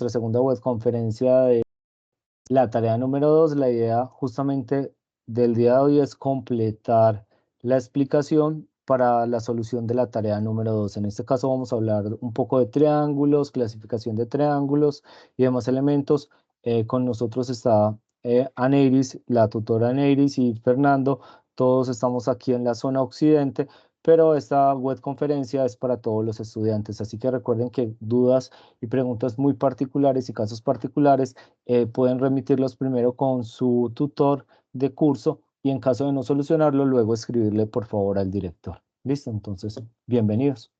nuestra segunda webconferencia de la tarea número 2. La idea justamente del día de hoy es completar la explicación para la solución de la tarea número 2. En este caso vamos a hablar un poco de triángulos, clasificación de triángulos y demás elementos. Con nosotros está Aneiris, la tutora Aneiris, y Fernando. Todos estamos aquí en la zona occidente, pero esta webconferencia es para todos los estudiantes, así que recuerden que dudas y preguntas muy particulares y casos particulares pueden remitirlos primero con su tutor de curso y en caso de no solucionarlo, luego escribirle por favor al director. ¿Listo? Entonces, bienvenidos.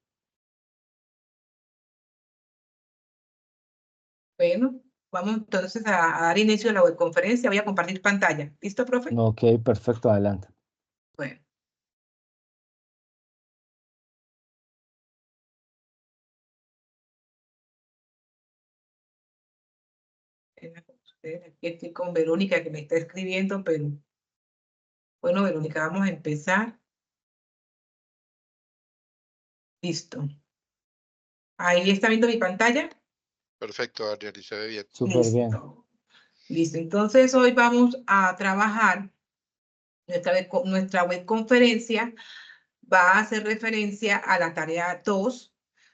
Bueno, vamos entonces a dar inicio a la webconferencia. Voy a compartir pantalla. ¿Listo, profe? Ok, perfecto, adelante. Bueno. Aquí estoy con Verónica que me está escribiendo, pero bueno, Verónica, vamos a empezar. Listo. Ahí está viendo mi pantalla. Perfecto, Ariel, se ve bien. Súper bien. Listo. Entonces hoy vamos a trabajar nuestra webconferencia. Va a hacer referencia a la tarea 2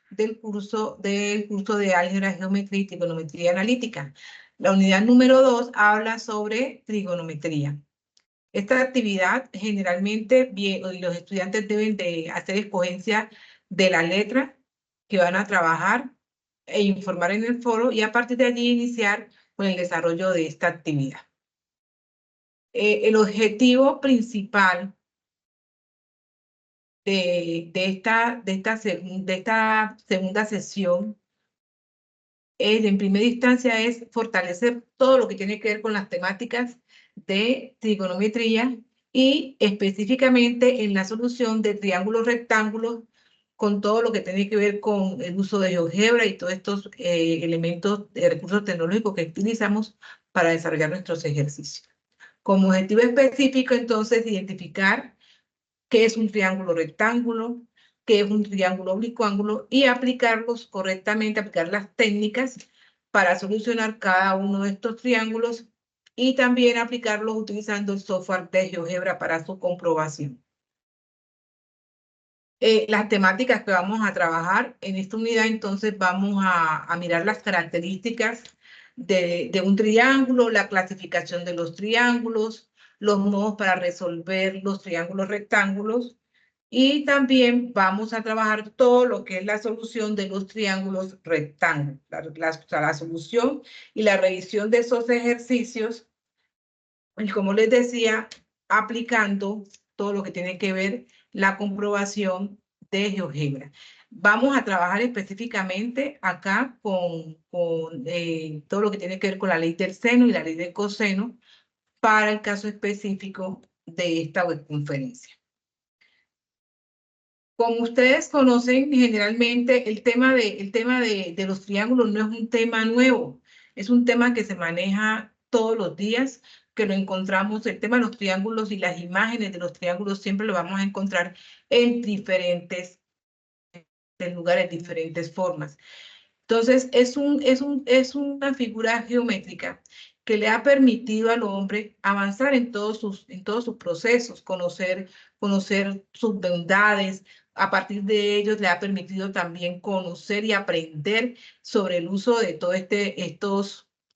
del curso de álgebra, geometría y trigonometría analítica. La unidad número 2 habla sobre trigonometría. Esta actividad generalmente los estudiantes deben de hacer escogencia de la letra que van a trabajar e informar en el foro y a partir de allí iniciar con el desarrollo de esta actividad. El objetivo principal de esta segunda sesión en primera instancia es fortalecer todo lo que tiene que ver con las temáticas de trigonometría y específicamente en la solución de triángulos rectángulos con todo lo que tiene que ver con el uso de GeoGebra y todos estos elementos de recursos tecnológicos que utilizamos para desarrollar nuestros ejercicios. Como objetivo específico, entonces, identificar qué es un triángulo rectángulo, qué es un triángulo oblicuángulo y aplicarlos correctamente, aplicar las técnicas para solucionar cada uno de estos triángulos y también aplicarlos utilizando el software de GeoGebra para su comprobación. Las temáticas que vamos a trabajar en esta unidad, entonces vamos a mirar las características de un triángulo, la clasificación de los triángulos, los modos para resolver los triángulos rectángulos y también vamos a trabajar todo lo que es la solución de los triángulos rectángulos, la solución y la revisión de esos ejercicios y como les decía, aplicando todo lo que tiene que ver la comprobación de GeoGebra. Vamos a trabajar específicamente acá con todo lo que tiene que ver con la ley del seno y la ley del coseno para el caso específico de esta webconferencia. Como ustedes conocen, generalmente el tema de los triángulos no es un tema nuevo, es un tema que se maneja todos los días, que lo encontramos, el tema de los triángulos y las imágenes de los triángulos siempre lo vamos a encontrar en diferentes lugares, diferentes formas. Entonces, es una figura geométrica que le ha permitido al hombre avanzar en todos sus procesos, conocer sus bondades. A partir de ellos le ha permitido también conocer y aprender sobre el uso de todo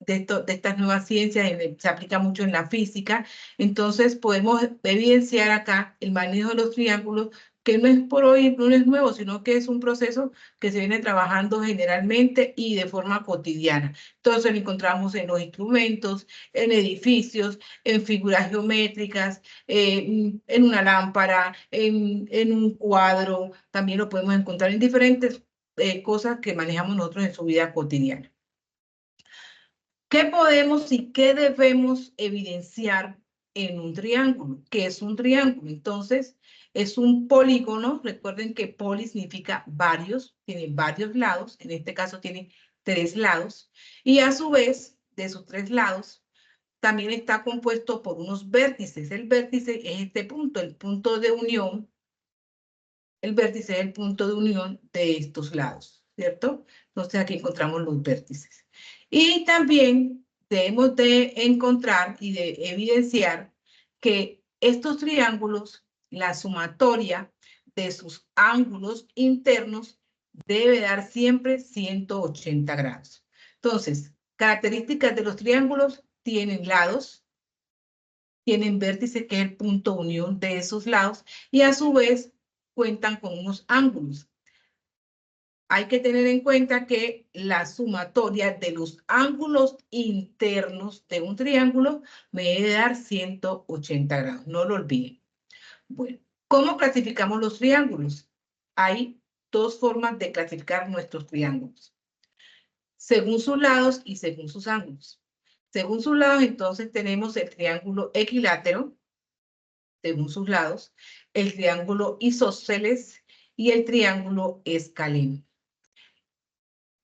de estas nuevas ciencias, se aplica mucho en la física. Entonces, podemos evidenciar acá el manejo de los triángulos, que no es por hoy, no es nuevo, sino que es un proceso que se viene trabajando generalmente y de forma cotidiana. Entonces lo encontramos en los instrumentos, en edificios, en figuras geométricas, en una lámpara, en un cuadro, también lo podemos encontrar en diferentes cosas que manejamos nosotros en su vida cotidiana. ¿Qué podemos y qué debemos evidenciar en un triángulo? ¿Qué es un triángulo? Entonces, es un polígono. Recuerden que poli significa varios, tiene varios lados. En este caso tiene 3 lados. Y a su vez, de sus 3 lados, también está compuesto por unos vértices. El vértice es este punto, el punto de unión. El vértice es el punto de unión de estos lados, ¿cierto? Entonces aquí encontramos los vértices. Y también debemos de encontrar y de evidenciar que estos triángulos, la sumatoria de sus ángulos internos debe dar siempre 180 grados. Entonces, características de los triángulos: tienen lados, tienen vértices, que es el punto de unión de esos lados, y a su vez cuentan con unos ángulos. Hay que tener en cuenta que la sumatoria de los ángulos internos de un triángulo me debe dar 180 grados, no lo olviden. Bueno, ¿cómo clasificamos los triángulos? Hay dos formas de clasificar nuestros triángulos: según sus lados y según sus ángulos. Según sus lados, entonces tenemos el triángulo equilátero, según sus lados, el triángulo isósceles y el triángulo escaleno.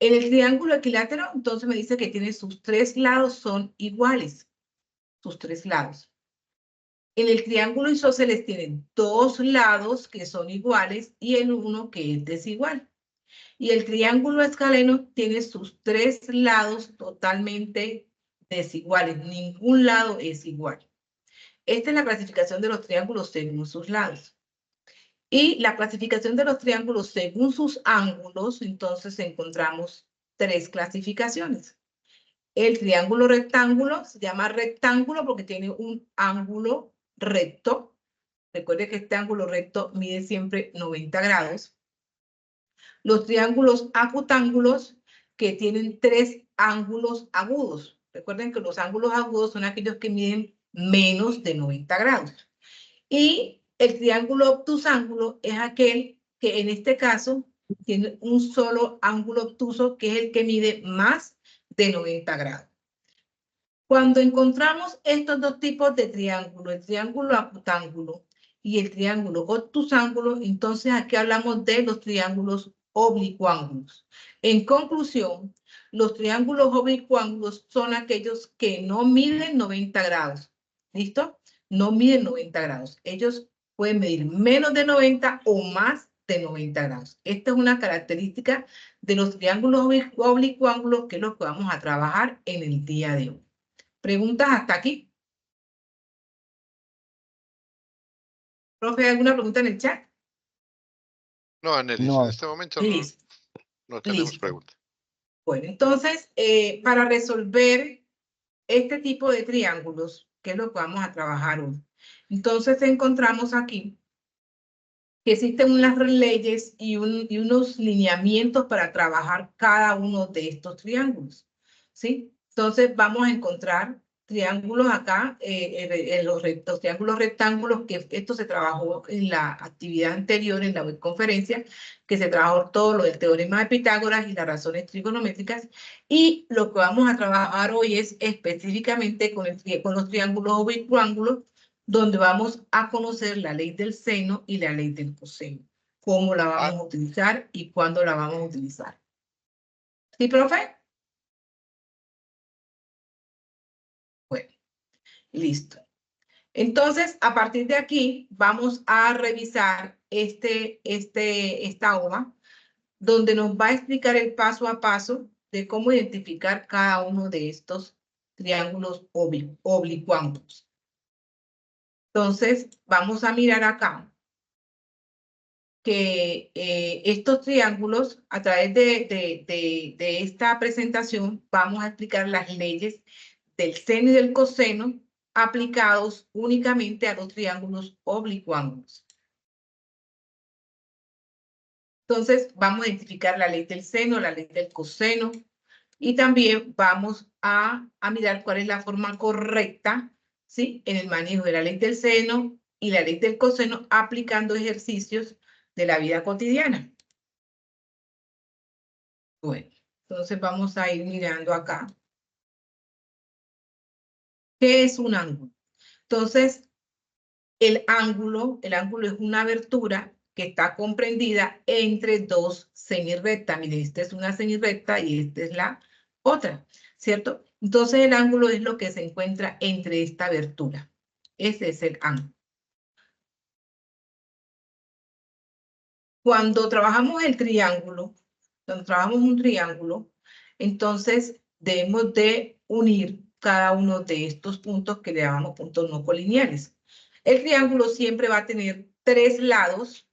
En el triángulo equilátero, entonces me dice que tiene sus tres lados son iguales, sus tres lados. En el triángulo isósceles tienen dos lados que son iguales y el uno que es desigual. Y el triángulo escaleno tiene sus tres lados totalmente desiguales. Ningún lado es igual. Esta es la clasificación de los triángulos según sus lados. Y la clasificación de los triángulos según sus ángulos, entonces encontramos tres clasificaciones. El triángulo rectángulo se llama rectángulo porque tiene un ángulo recto. Recuerde que este ángulo recto mide siempre 90 grados. Los triángulos acutángulos, que tienen tres ángulos agudos. Recuerden que los ángulos agudos son aquellos que miden menos de 90 grados. Y el triángulo obtusángulo es aquel que en este caso tiene un solo ángulo obtuso, que es el que mide más de 90 grados. Cuando encontramos estos dos tipos de triángulo, el triángulo acutángulo y el triángulo obtusángulo, entonces aquí hablamos de los triángulos oblicuángulos. En conclusión, los triángulos oblicuángulos son aquellos que no miden 90 grados. ¿Listo? No miden 90 grados. Ellos pueden medir menos de 90 o más de 90 grados. Esta es una característica de los triángulos oblicuángulos, que es lo que vamos a trabajar en el día de hoy. ¿Preguntas hasta aquí? ¿Profe, alguna pregunta en el chat? No, Anelis, No, en este momento Listo, no tenemos listo. preguntas. Bueno, entonces, para resolver este tipo de triángulos, que es lo que vamos a trabajar hoy, entonces encontramos aquí que existen unas leyes y unos lineamientos para trabajar cada uno de estos triángulos, ¿sí? Entonces vamos a encontrar triángulos acá, los triángulos rectángulos, que esto se trabajó en la actividad anterior, en la webconferencia, que se trabajó todo lo del teorema de Pitágoras y las razones trigonométricas, y lo que vamos a trabajar hoy es específicamente con los triángulos o bicuángulos, donde vamos a conocer la ley del seno y la ley del coseno, cómo la vamos a utilizar y cuándo la vamos a utilizar. ¿Sí, profe? Bueno, listo. Entonces, a partir de aquí, vamos a revisar esta hoja, donde nos va a explicar el paso a paso de cómo identificar cada uno de estos triángulos oblicuángulos. Entonces, vamos a mirar acá que estos triángulos, a través de esta presentación, vamos a explicar las leyes del seno y del coseno aplicados únicamente a los triángulos oblicuángulos. Entonces, vamos a identificar la ley del seno, la ley del coseno, y también vamos a mirar cuál es la forma correcta, ¿sí?, en el manejo de la ley del seno y la ley del coseno, aplicando ejercicios de la vida cotidiana. Bueno, entonces vamos a ir mirando acá. ¿Qué es un ángulo? Entonces, el ángulo es una abertura que está comprendida entre dos semirrectas. Miren, esta es una semirrecta y esta es la otra, ¿cierto? Entonces, el ángulo es lo que se encuentra entre esta abertura. Ese es el ángulo. Cuando trabajamos un triángulo, entonces debemos de unir cada uno de estos puntos que le llamamos puntos no colineales. El triángulo siempre va a tener 3 lados,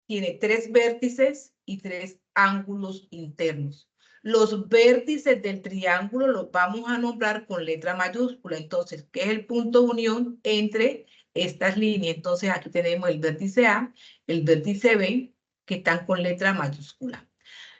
tiene 3 vértices y 3 ángulos internos. Los vértices del triángulo los vamos a nombrar con letra mayúscula. Entonces, ¿qué es el punto de unión entre estas líneas? Entonces, aquí tenemos el vértice A, el vértice B, que están con letra mayúscula.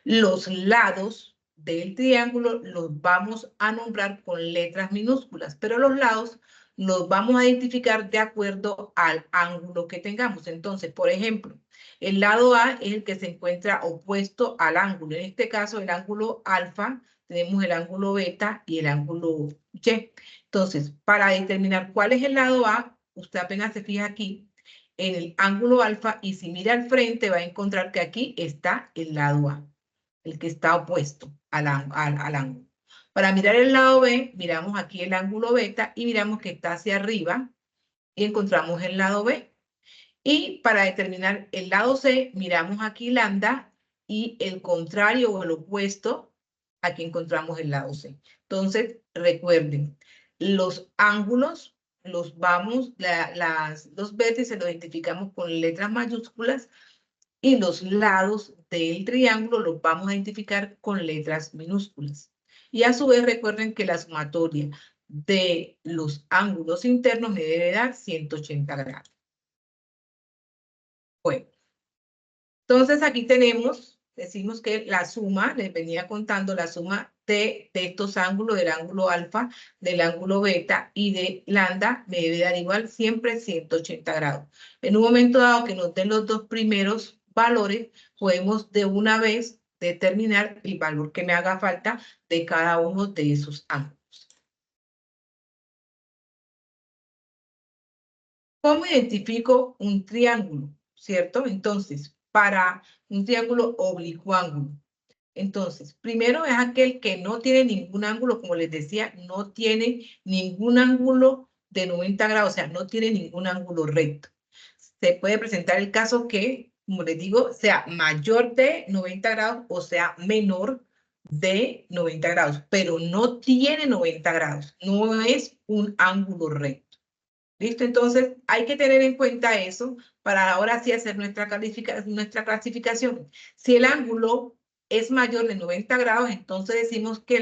Los lados del triángulo los vamos a nombrar con letras minúsculas, pero los lados los vamos a identificar de acuerdo al ángulo que tengamos. Entonces, por ejemplo, el lado A es el que se encuentra opuesto al ángulo. En este caso, el ángulo alfa, tenemos el ángulo beta y el ángulo Y. Entonces, para determinar cuál es el lado A, usted apenas se fija aquí en el ángulo alfa y si mira al frente va a encontrar que aquí está el lado A, el que está opuesto al ángulo. Para mirar el lado B, miramos aquí el ángulo beta y miramos que está hacia arriba y encontramos el lado B. Y para determinar el lado C, miramos aquí lambda y el contrario o el opuesto, aquí encontramos el lado C. Entonces, recuerden, los ángulos los los vértices los identificamos con letras mayúsculas y los lados del triángulo los vamos a identificar con letras minúsculas. Y a su vez recuerden que la sumatoria de los ángulos internos me debe dar 180 grados. Bueno, entonces aquí decimos que la suma, les venía contando la suma de estos ángulos, del ángulo alfa, del ángulo beta y de lambda, me debe dar igual siempre 180 grados. En un momento dado que nos den los dos primeros valores, podemos de una vez determinar el valor que me haga falta de cada uno de esos ángulos. ¿Cómo identifico un triángulo? ¿Cierto? Entonces, para un triángulo oblicuángulo. Entonces, primero es aquel que no tiene ningún ángulo, como les decía, no tiene ningún ángulo de 90 grados, o sea, no tiene ningún ángulo recto. Se puede presentar el caso que, como les digo, sea mayor de 90 grados o sea menor de 90 grados, pero no tiene 90 grados, no es un ángulo recto. ¿Listo? Entonces, hay que tener en cuenta eso para ahora sí hacer nuestra clasificación. Si el ángulo es mayor de 90 grados, entonces decimos que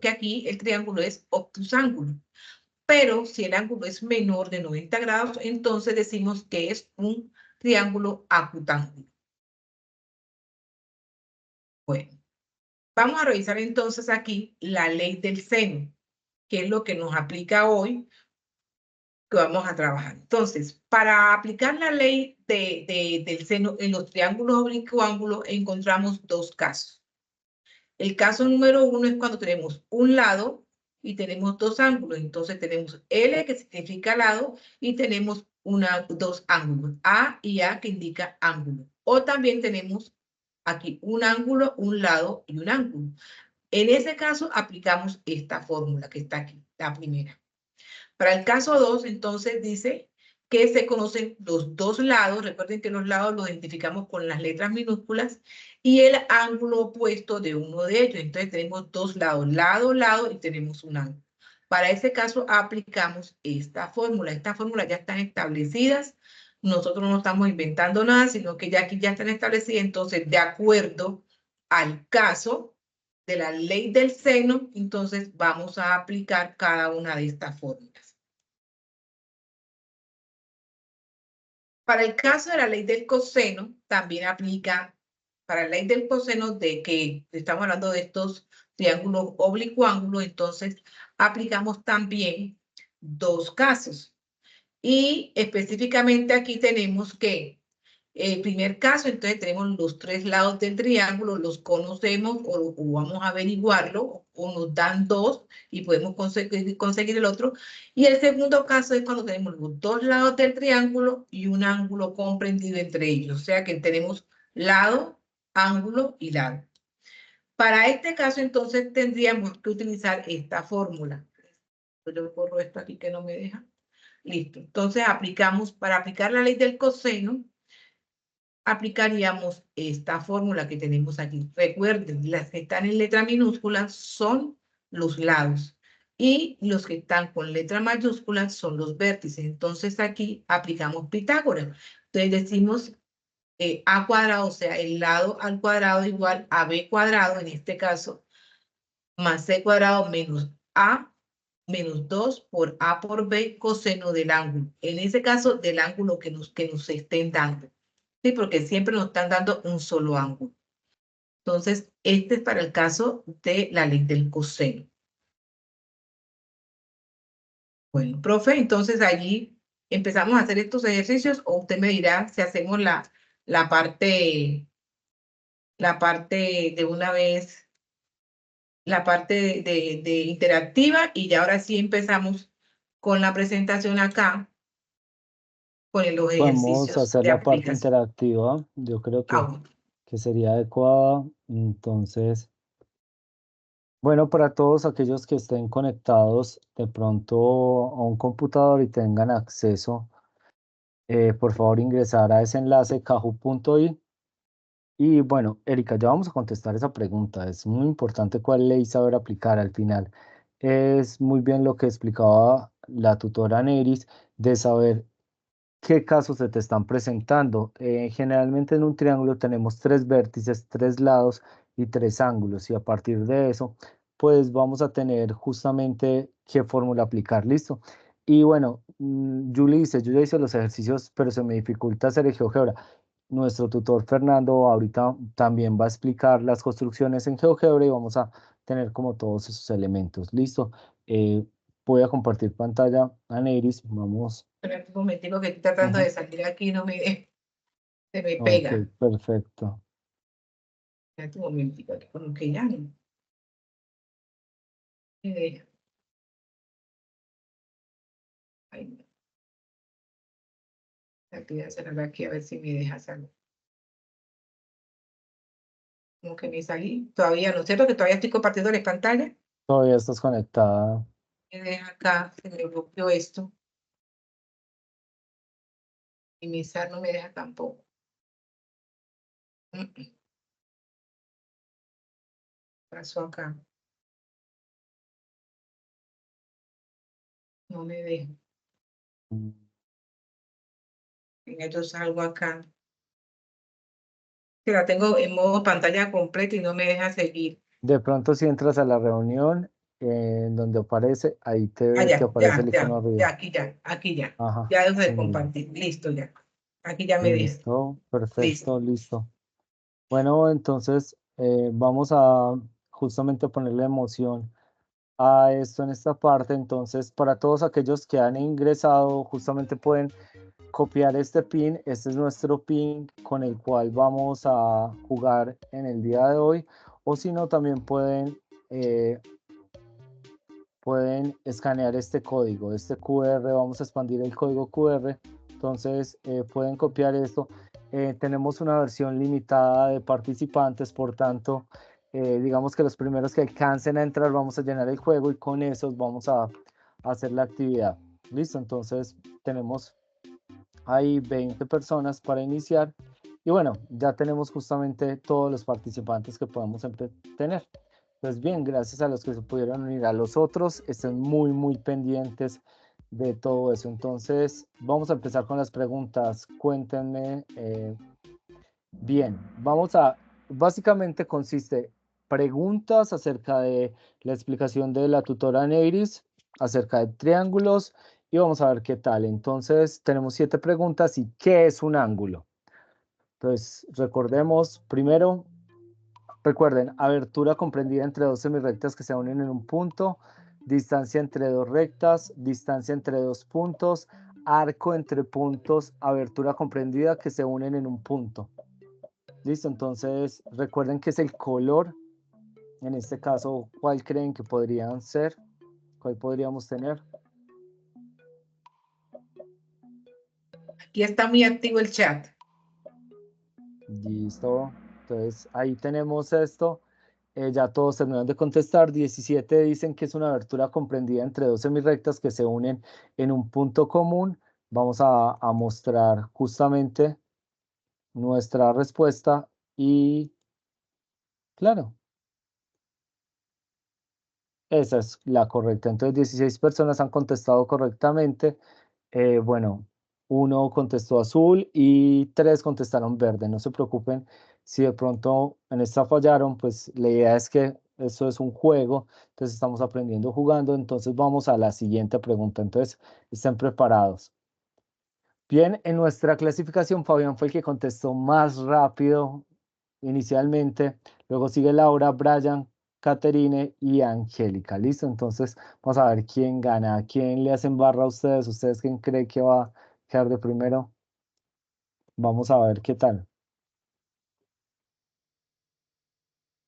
aquí el triángulo es obtusángulo. Pero si el ángulo es menor de 90 grados, entonces decimos que es un triángulo acutángulo. Bueno, vamos a revisar entonces aquí la ley del seno, que es lo que nos aplica hoy, que vamos a trabajar. Entonces, para aplicar la ley del seno en los triángulos oblicuángulos encontramos dos casos. El caso número 1 es cuando tenemos un lado y tenemos dos ángulos. Entonces tenemos L que significa lado y tenemos dos ángulos, A y A que indica ángulo. O también tenemos aquí un ángulo, un lado y un ángulo. En ese caso aplicamos esta fórmula que está aquí, la primera. Para el caso 2, entonces dice que se conocen los dos lados, recuerden que los lados los identificamos con las letras minúsculas, y el ángulo opuesto de uno de ellos. Entonces tenemos dos lados, lado, lado, y tenemos un ángulo. Para ese caso aplicamos esta fórmula. Estas fórmulas ya están establecidas. Nosotros no estamos inventando nada, sino que ya aquí ya están establecidas. Entonces, de acuerdo al caso de la ley del seno, entonces vamos a aplicar cada una de estas fórmulas. Para el caso de la ley del coseno, también aplica, para la ley del coseno de que estamos hablando de estos triángulos oblicuángulos, entonces aplicamos también dos casos. Y específicamente aquí tenemos que el primer caso, entonces tenemos los tres lados del triángulo, los conocemos o vamos a averiguarlo, o nos dan dos y podemos conseguir el otro. Y el segundo caso es cuando tenemos los dos lados del triángulo y un ángulo comprendido entre ellos. O sea que tenemos lado, ángulo y lado. Para este caso, entonces, tendríamos que utilizar esta fórmula. Yo borro esto aquí que no me deja. Listo. Entonces, para aplicar la ley del coseno, aplicaríamos esta fórmula que tenemos aquí. Recuerden, las que están en letra minúscula son los lados. Y los que están con letra mayúscula son los vértices. Entonces aquí aplicamos Pitágoras. Entonces decimos a cuadrado, o sea, el lado al cuadrado igual a b cuadrado, en este caso, más c cuadrado menos a menos 2 por a por b coseno del ángulo. En ese caso, del ángulo que nos estén dando. Sí, porque siempre nos están dando un solo ángulo. Entonces, este es para el caso de la ley del coseno. Bueno, profe, entonces allí empezamos a hacer estos ejercicios o usted me dirá si hacemos la parte de una vez, la parte de interactiva y ya ahora sí empezamos con la presentación acá, con los Podemos ejercicios hacer de la parte aplicación. interactiva. Yo creo Bueno, que sería adecuada. Entonces, bueno, para todos aquellos que estén conectados de pronto a un computador y tengan acceso, por favor ingresar a ese enlace kahoot.i. Y bueno, Erika, ya vamos a contestar esa pregunta. Es muy importante cuál ley saber aplicar al final. Es muy bien lo que explicaba la tutora Neris de saber qué casos se te están presentando. Generalmente en un triángulo tenemos 3 vértices, 3 lados y 3 ángulos. Y a partir de eso, pues vamos a tener justamente qué fórmula aplicar. ¿Listo? Y bueno, Julie dice, yo ya hice los ejercicios, pero se me dificulta hacer el GeoGebra. Nuestro tutor Fernando ahorita también va a explicar las construcciones en GeoGebra y vamos a tener como todos esos elementos. ¿Listo? Eh, Voy a compartir pantalla a Neris. Vamos. espera un momentico que estoy tratando de salir aquí y no se me Ok, pega. perfecto. Espera un momentico, que como que ya no me deja. Ay, no. Aquí voy a cerrar aquí a ver si me deja salir. Como que me salí. Todavía no es cierto que todavía estoy compartiendo la pantalla. Todavía estás conectada. Me deja acá, se me bloqueó esto. Y mi SAR no me deja tampoco. Pasó acá. No me deja. Mm. Venga, yo salgo acá. Que la tengo en modo pantalla completa y no me deja seguir. De pronto si entras a la reunión, en donde aparece, ahí Ah, te ya, aparece ya, el icono ya, ya, arriba. aquí ya, aquí ya. Ajá, Ya dejo de muy bien. compartir. Listo, ya. Aquí ya me deja. Listo, Listo. perfecto, listo. Bueno, entonces vamos a justamente ponerle emoción a esto en esta parte. Entonces, para todos aquellos que han ingresado, justamente pueden copiar este pin. Este es nuestro pin con el cual vamos a jugar en el día de hoy. O si no, también pueden escanear este código, este QR. Vamos a expandir el código QR. Entonces, pueden copiar esto. Tenemos una versión limitada de participantes, por tanto, digamos que los primeros que alcancen a entrar, vamos a llenar el juego y con esos vamos a hacer la actividad. Listo, entonces tenemos hay 20 personas para iniciar y bueno, ya tenemos justamente todos los participantes que podemos tener. Pues bien, gracias a los que se pudieron unir. A los otros estén muy pendientes de todo eso. Entonces, vamos a empezar con las preguntas. Cuéntenme. Bien, básicamente consiste preguntas acerca de la explicación de la tutora Neiris, acerca de triángulos y vamos a ver qué tal. Entonces, tenemos 7 preguntas y ¿qué es un ángulo? Entonces, recuerden, abertura comprendida entre 2 semirrectas que se unen en un punto, distancia entre 2 rectas, distancia entre 2 puntos, arco entre puntos, abertura comprendida que se unen en un punto. Listo, entonces recuerden que es el color. En este caso, ¿cuál creen que podrían ser? ¿Cuál podríamos tener? Aquí está muy activo el chat. Listo. Entonces ahí tenemos esto. Ya todos terminaron de contestar. 17 dicen que es una abertura comprendida entre 2 semirrectas que se unen en un punto común. Vamos a mostrar justamente nuestra respuesta. Y claro, Esa es la correcta. Entonces, 16 personas han contestado correctamente. Bueno, uno contestó azul y 3 contestaron verde. No se preocupen si de pronto en esta fallaron, pues la idea es que esto es un juego, entonces estamos aprendiendo jugando. Entonces vamos a la siguiente pregunta. Entonces, estén preparados. Bien, en nuestra clasificación, Fabián fue el que contestó más rápido inicialmente. Luego sigue Laura, Brian, Caterine y Angélica. ¿Listo? Entonces, vamos a ver quién gana. ¿A quién le hacen barra a ustedes? ¿Ustedes quién cree que va a quedar de primero? Vamos a ver qué tal.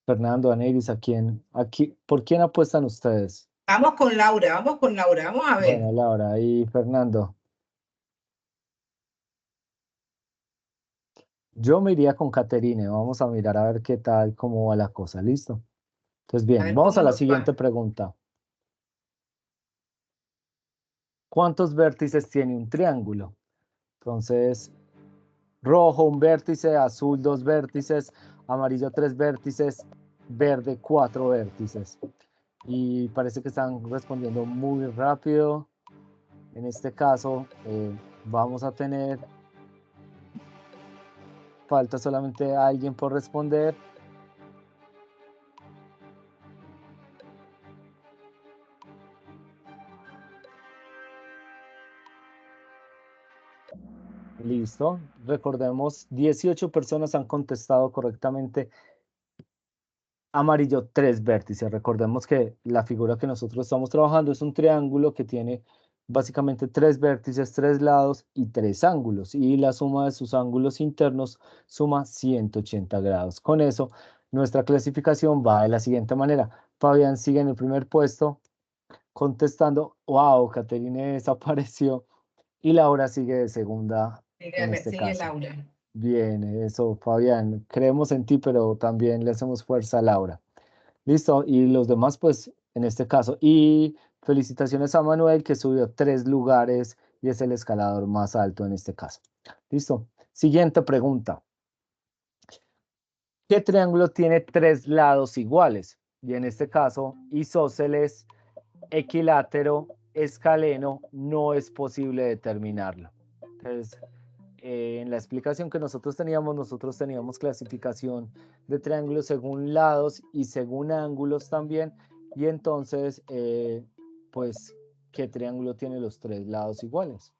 Fernando, Aneiris, ¿por quién apuestan ustedes? Vamos con Laura, vamos a ver. Bueno, Laura y Fernando. Yo me iría con Caterine. Vamos a mirar a ver qué tal, cómo va la cosa. ¿Listo? Entonces, A bien, ver vamos cómo a la nos siguiente va. pregunta. ¿Cuántos vértices tiene un triángulo? Entonces, rojo un vértice, azul 2 vértices, amarillo 3 vértices, verde 4 vértices. Y parece que están respondiendo muy rápido. En este caso, vamos a tener, falta solamente alguien por responder. Listo. Recordemos, 18 personas han contestado correctamente. Amarillo, 3 vértices. Recordemos que la figura que nosotros estamos trabajando es un triángulo que tiene básicamente 3 vértices, 3 lados y 3 ángulos. Y la suma de sus ángulos internos suma 180 grados. Con eso, nuestra clasificación va de la siguiente manera. Fabián sigue en el primer puesto contestando. Wow, Caterine desapareció. Y Laura sigue de segunda en este Sigue caso. Laura. Bien, eso, Fabián. Creemos en ti, pero también le hacemos fuerza a Laura. Listo, y los demás, pues, en este caso. Y felicitaciones a Manuel, que subió 3 lugares y es el escalador más alto en este caso. Listo. Siguiente pregunta. ¿Qué triángulo tiene 3 lados iguales? Y en este caso, isósceles, equilátero, escaleno, no es posible determinarlo. Entonces, en la explicación que nosotros teníamos clasificación de triángulos según lados y según ángulos también. Y entonces, pues, ¿qué triángulo tiene los 3 lados iguales?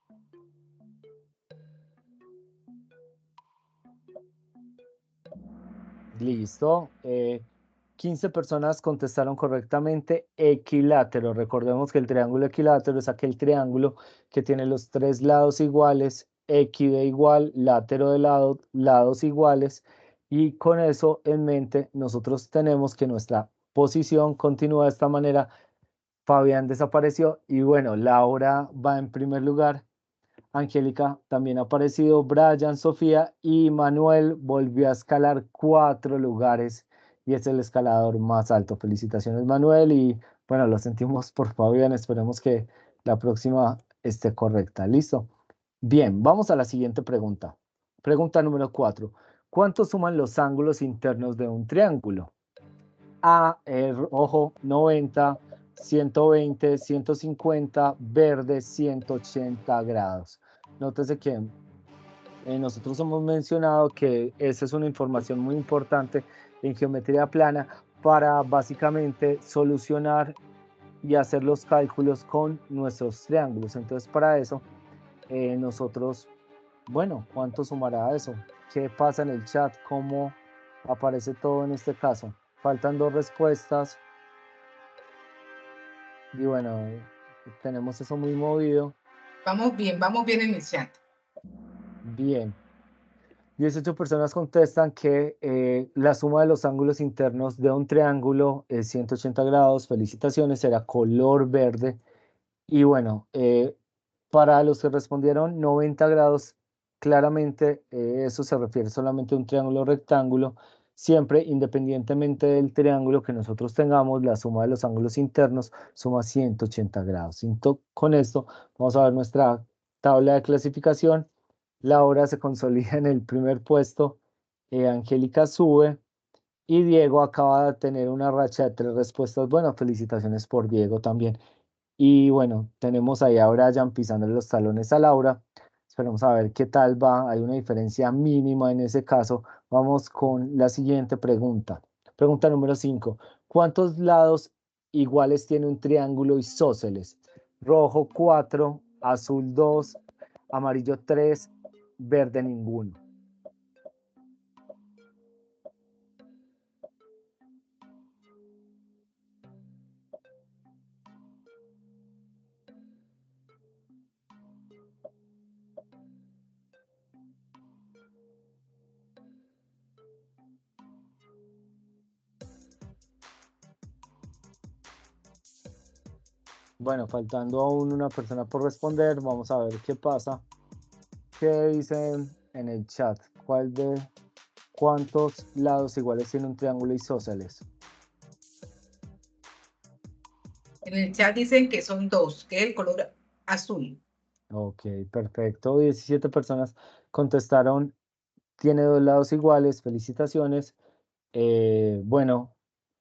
Listo. 15 personas contestaron correctamente equilátero. Recordemos que el triángulo equilátero es aquel triángulo que tiene los 3 lados iguales, equi de igual, látero de lado, lados iguales. Y con eso en mente, nosotros tenemos que nuestra posición continúa de esta manera. Fabián desapareció y bueno, Laura va en primer lugar. Angélica también ha aparecido, Brian, Sofía y Manuel volvió a escalar 4 lugares y es el escalador más alto. Felicitaciones, Manuel, y bueno, lo sentimos por Fabián, esperemos que la próxima esté correcta. ¿Listo? Bien, vamos a la siguiente pregunta. Pregunta número 4. ¿Cuánto suman los ángulos internos de un triángulo? A, rojo 90, 120, 150, verde 180 grados. Nótese que nosotros hemos mencionado que esa es una información muy importante en geometría plana para básicamente solucionar y hacer los cálculos con nuestros triángulos. Entonces, para eso, nosotros, bueno, ¿cuánto sumará eso? ¿Qué pasa en el chat? ¿Cómo aparece todo en este caso? Faltan 2 respuestas. Y bueno, tenemos eso muy movido. Vamos bien en el chat. Bien. 18 personas contestan que la suma de los ángulos internos de un triángulo es 180 grados. Felicitaciones, será color verde. Y bueno, para los que respondieron 90 grados, claramente eso se refiere solamente a un triángulo rectángulo. Siempre, independientemente del triángulo que nosotros tengamos, la suma de los ángulos internos suma 180 grados. Con esto vamos a ver nuestra tabla de clasificación. Laura se consolida en el primer puesto, Angélica sube Y Diego acaba de tener una racha de 3 respuestas. Bueno, felicitaciones por Diego también. Y bueno, tenemos ahí a Brian pisando los talones a Laura. Esperemos a ver qué tal va. Hay una diferencia mínima en ese caso. Vamos con la siguiente pregunta. Pregunta número 5. ¿Cuántos lados iguales tiene un triángulo isósceles? Rojo 4, azul 2, amarillo 3, verde ninguno. Bueno, faltando aún una persona por responder, vamos a ver qué pasa. ¿Qué dicen en el chat? ¿Cuántos lados iguales tiene un triángulo isósceles? En el chat dicen que son 2, que es el color azul. Ok, perfecto. 17 personas contestaron, tiene 2 lados iguales, felicitaciones. Bueno,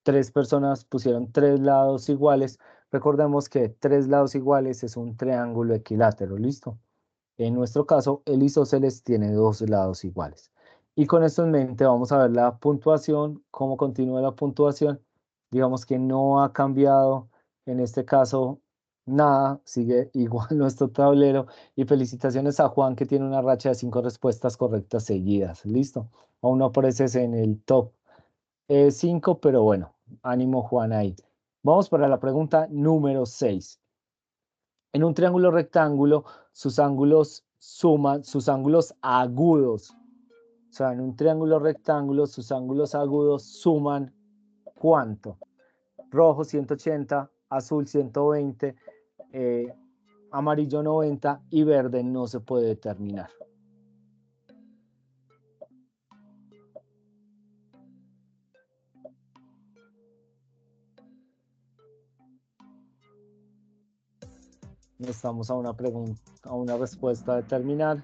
3 personas pusieron 3 lados iguales. Recordemos que 3 lados iguales es un triángulo equilátero, ¿listo? En nuestro caso, el isósceles tiene 2 lados iguales. Y con esto en mente vamos a ver la puntuación, cómo continúa la puntuación. Digamos que no ha cambiado en este caso nada, sigue igual nuestro tablero. Y felicitaciones a Juan que tiene una racha de 5 respuestas correctas seguidas. Listo. Aún no apareces en el top 5, pero bueno, ánimo Juan ahí. Vamos para la pregunta número 6. En un triángulo rectángulo, sus ángulos agudos. O sea, en un triángulo rectángulo, sus ángulos agudos suman ¿cuánto? Rojo 180, azul 120, amarillo 90 y verde no se puede determinar. Estamos a una pregunta, a una respuesta de terminar.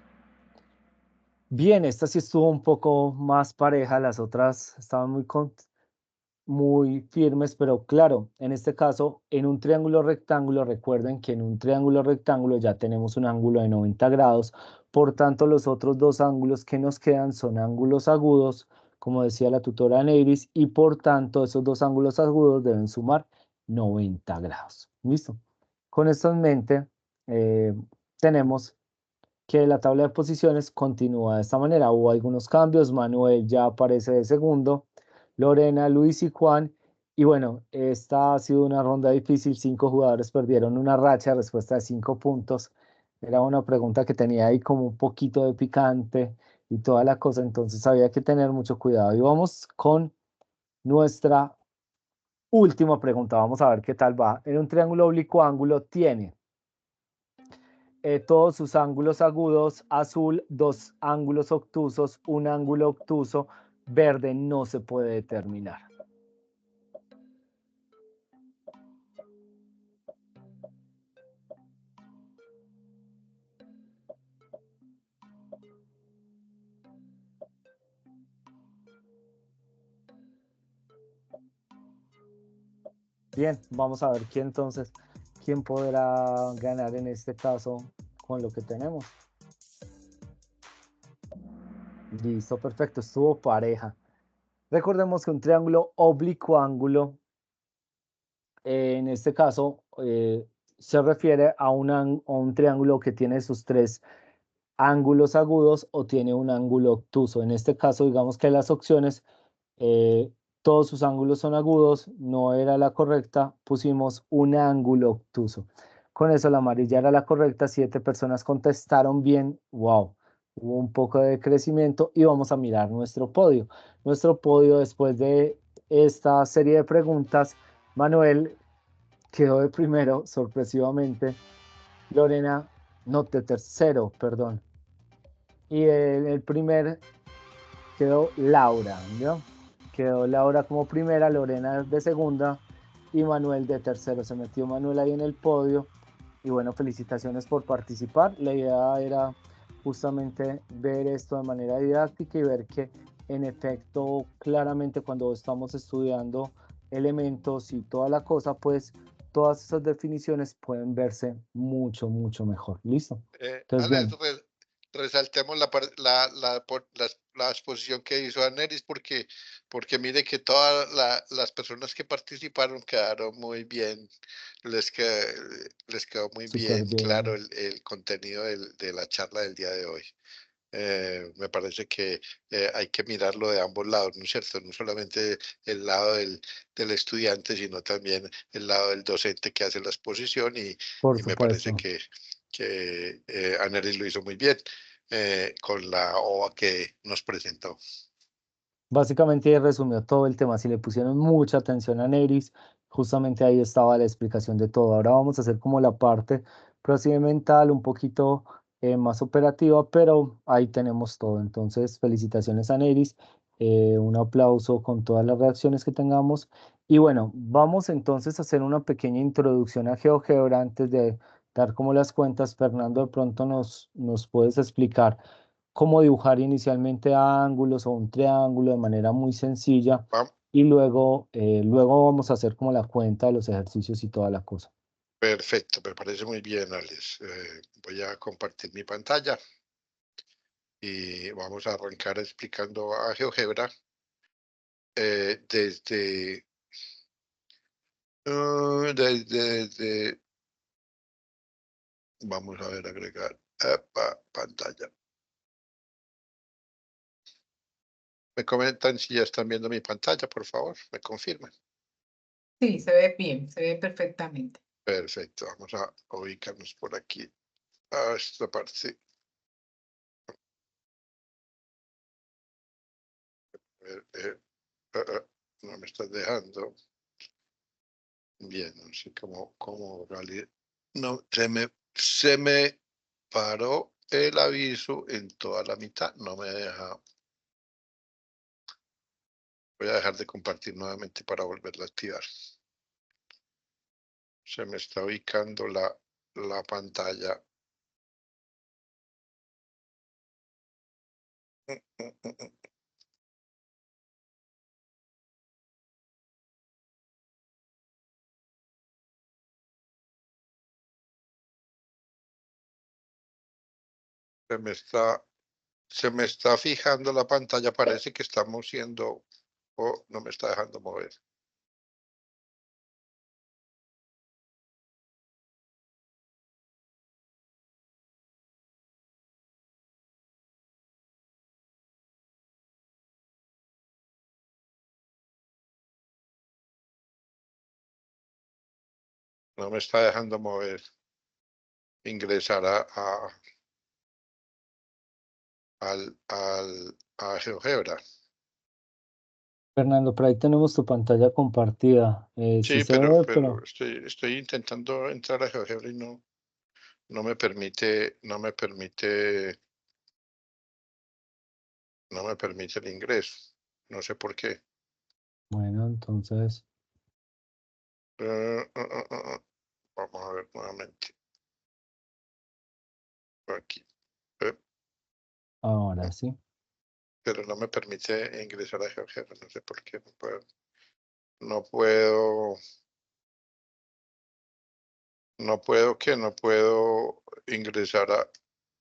Bien, esta sí estuvo un poco más pareja, las otras estaban muy firmes, pero claro, en este caso, en un triángulo rectángulo, recuerden que en un triángulo rectángulo ya tenemos un ángulo de 90 grados, por tanto, los otros 2 ángulos que nos quedan son ángulos agudos, como decía la tutora Neiris, y por tanto, esos 2 ángulos agudos deben sumar 90 grados. ¿Listo? Con esto en mente, tenemos que la tabla de posiciones continúa de esta manera. Hubo algunos cambios, Manuel ya aparece de segundo, Lorena, Luis y Juan. Y bueno, esta ha sido una ronda difícil, 5 jugadores perdieron una racha, respuesta de 5 puntos. Era una pregunta que tenía ahí como un poquito de picante y toda la cosa, entonces había que tener mucho cuidado. Y vamos con nuestra última pregunta, vamos a ver qué tal va. En un triángulo oblicuo ángulo tiene todos sus ángulos agudos, azul, 2 ángulos obtusos, un ángulo obtuso, verde no se puede determinar. Bien, vamos a ver quién podrá ganar en este caso con lo que tenemos. Listo, perfecto, estuvo pareja. Recordemos que un triángulo oblicuo ángulo, en este caso, se refiere a un triángulo que tiene sus 3 ángulos agudos o tiene un ángulo obtuso. En este caso, digamos que las opciones, todos sus ángulos son agudos, no era la correcta, pusimos un ángulo obtuso. Con eso la amarilla era la correcta, 7 personas contestaron bien, wow, hubo un poco de crecimiento y vamos a mirar nuestro podio. Nuestro podio después de esta serie de preguntas, Manuel quedó de primero, sorpresivamente, Lorena, no, de tercero, perdón. Y en el primer quedó Laura, ¿no? Quedó Laura como primera, Lorena de segunda y Manuel de tercero. Se metió Manuel ahí en el podio. Y bueno, felicitaciones por participar. La idea era justamente ver esto de manera didáctica y ver que en efecto, claramente cuando estamos estudiando elementos y toda la cosa, pues todas esas definiciones pueden verse mucho mejor. ¿Listo? Entonces, Alex, bien, resaltemos la exposición que hizo Aneris porque mire que todas las personas que participaron quedaron muy bien, les quedó muy súper bien claro bien. el contenido de la charla del día de hoy. Me parece que hay que mirarlo de ambos lados, ¿no es cierto? No solamente el lado del estudiante, sino también el lado del docente que hace la exposición Por y me parece supuesto. que Aneris lo hizo muy bien con la OVA que nos presentó. Básicamente resumió todo el tema. Si le pusieron mucha atención a Neris, justamente ahí estaba la explicación de todo. Ahora vamos a hacer como la parte procedimental, un poquito más operativa, pero ahí tenemos todo. Entonces, felicitaciones a Neris, un aplauso con todas las reacciones que tengamos. Y bueno, vamos entonces a hacer una pequeña introducción a GeoGebra antes de dar como las cuentas. Fernando, de pronto nos puedes explicar cómo dibujar inicialmente ángulos o un triángulo de manera muy sencilla Vam- y luego vamos a hacer como la cuenta de los ejercicios y toda la cosa. Perfecto, me parece muy bien, Alex. Voy a compartir mi pantalla y vamos a arrancar explicando a GeoGebra desde, vamos a ver, agregar pantalla. Me comentan si ya están viendo mi pantalla, por favor, me confirman. Sí, se ve bien, se ve perfectamente. Perfecto, vamos a ubicarnos por aquí, a esta parte. Eh, eh, no me estás dejando. Bien, no sé cómo no, se me paró el aviso en toda la mitad, no me deja. Voy a dejar de compartir nuevamente para volverla a activar. Se me está ubicando la pantalla. Se me está, se me está fijando la pantalla, parece que estamos siendo, o no me está dejando mover. No me está dejando mover, ingresar a GeoGebra. Fernando, por ahí tenemos tu pantalla compartida. Sí Sí, se ve, pero pero estoy intentando entrar a GeoGebra y no me permite el ingreso. No sé por qué. bueno, entonces Vamos a ver nuevamente. Aquí. Eh, ahora sí. pero no me permite ingresar a GeoGebra. No sé por qué. No puedo ingresar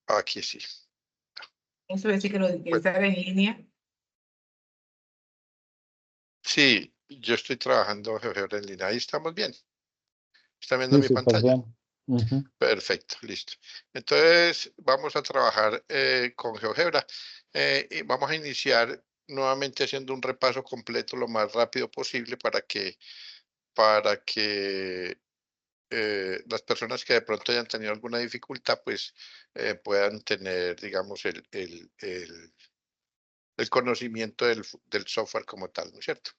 aquí sí. Eso es decir que lo de Pues, ingresar en línea. sí, yo estoy trabajando GeoGebra en línea. Ahí estamos bien. ¿Están viendo Sí, mi súper pantalla? bien. Ujú. Perfecto, listo. Entonces, vamos a trabajar con GeoGebra y vamos a iniciar nuevamente haciendo un repaso completo lo más rápido posible para que las personas que de pronto hayan tenido alguna dificultad, pues puedan tener, digamos, el conocimiento del software como tal, ¿no es cierto?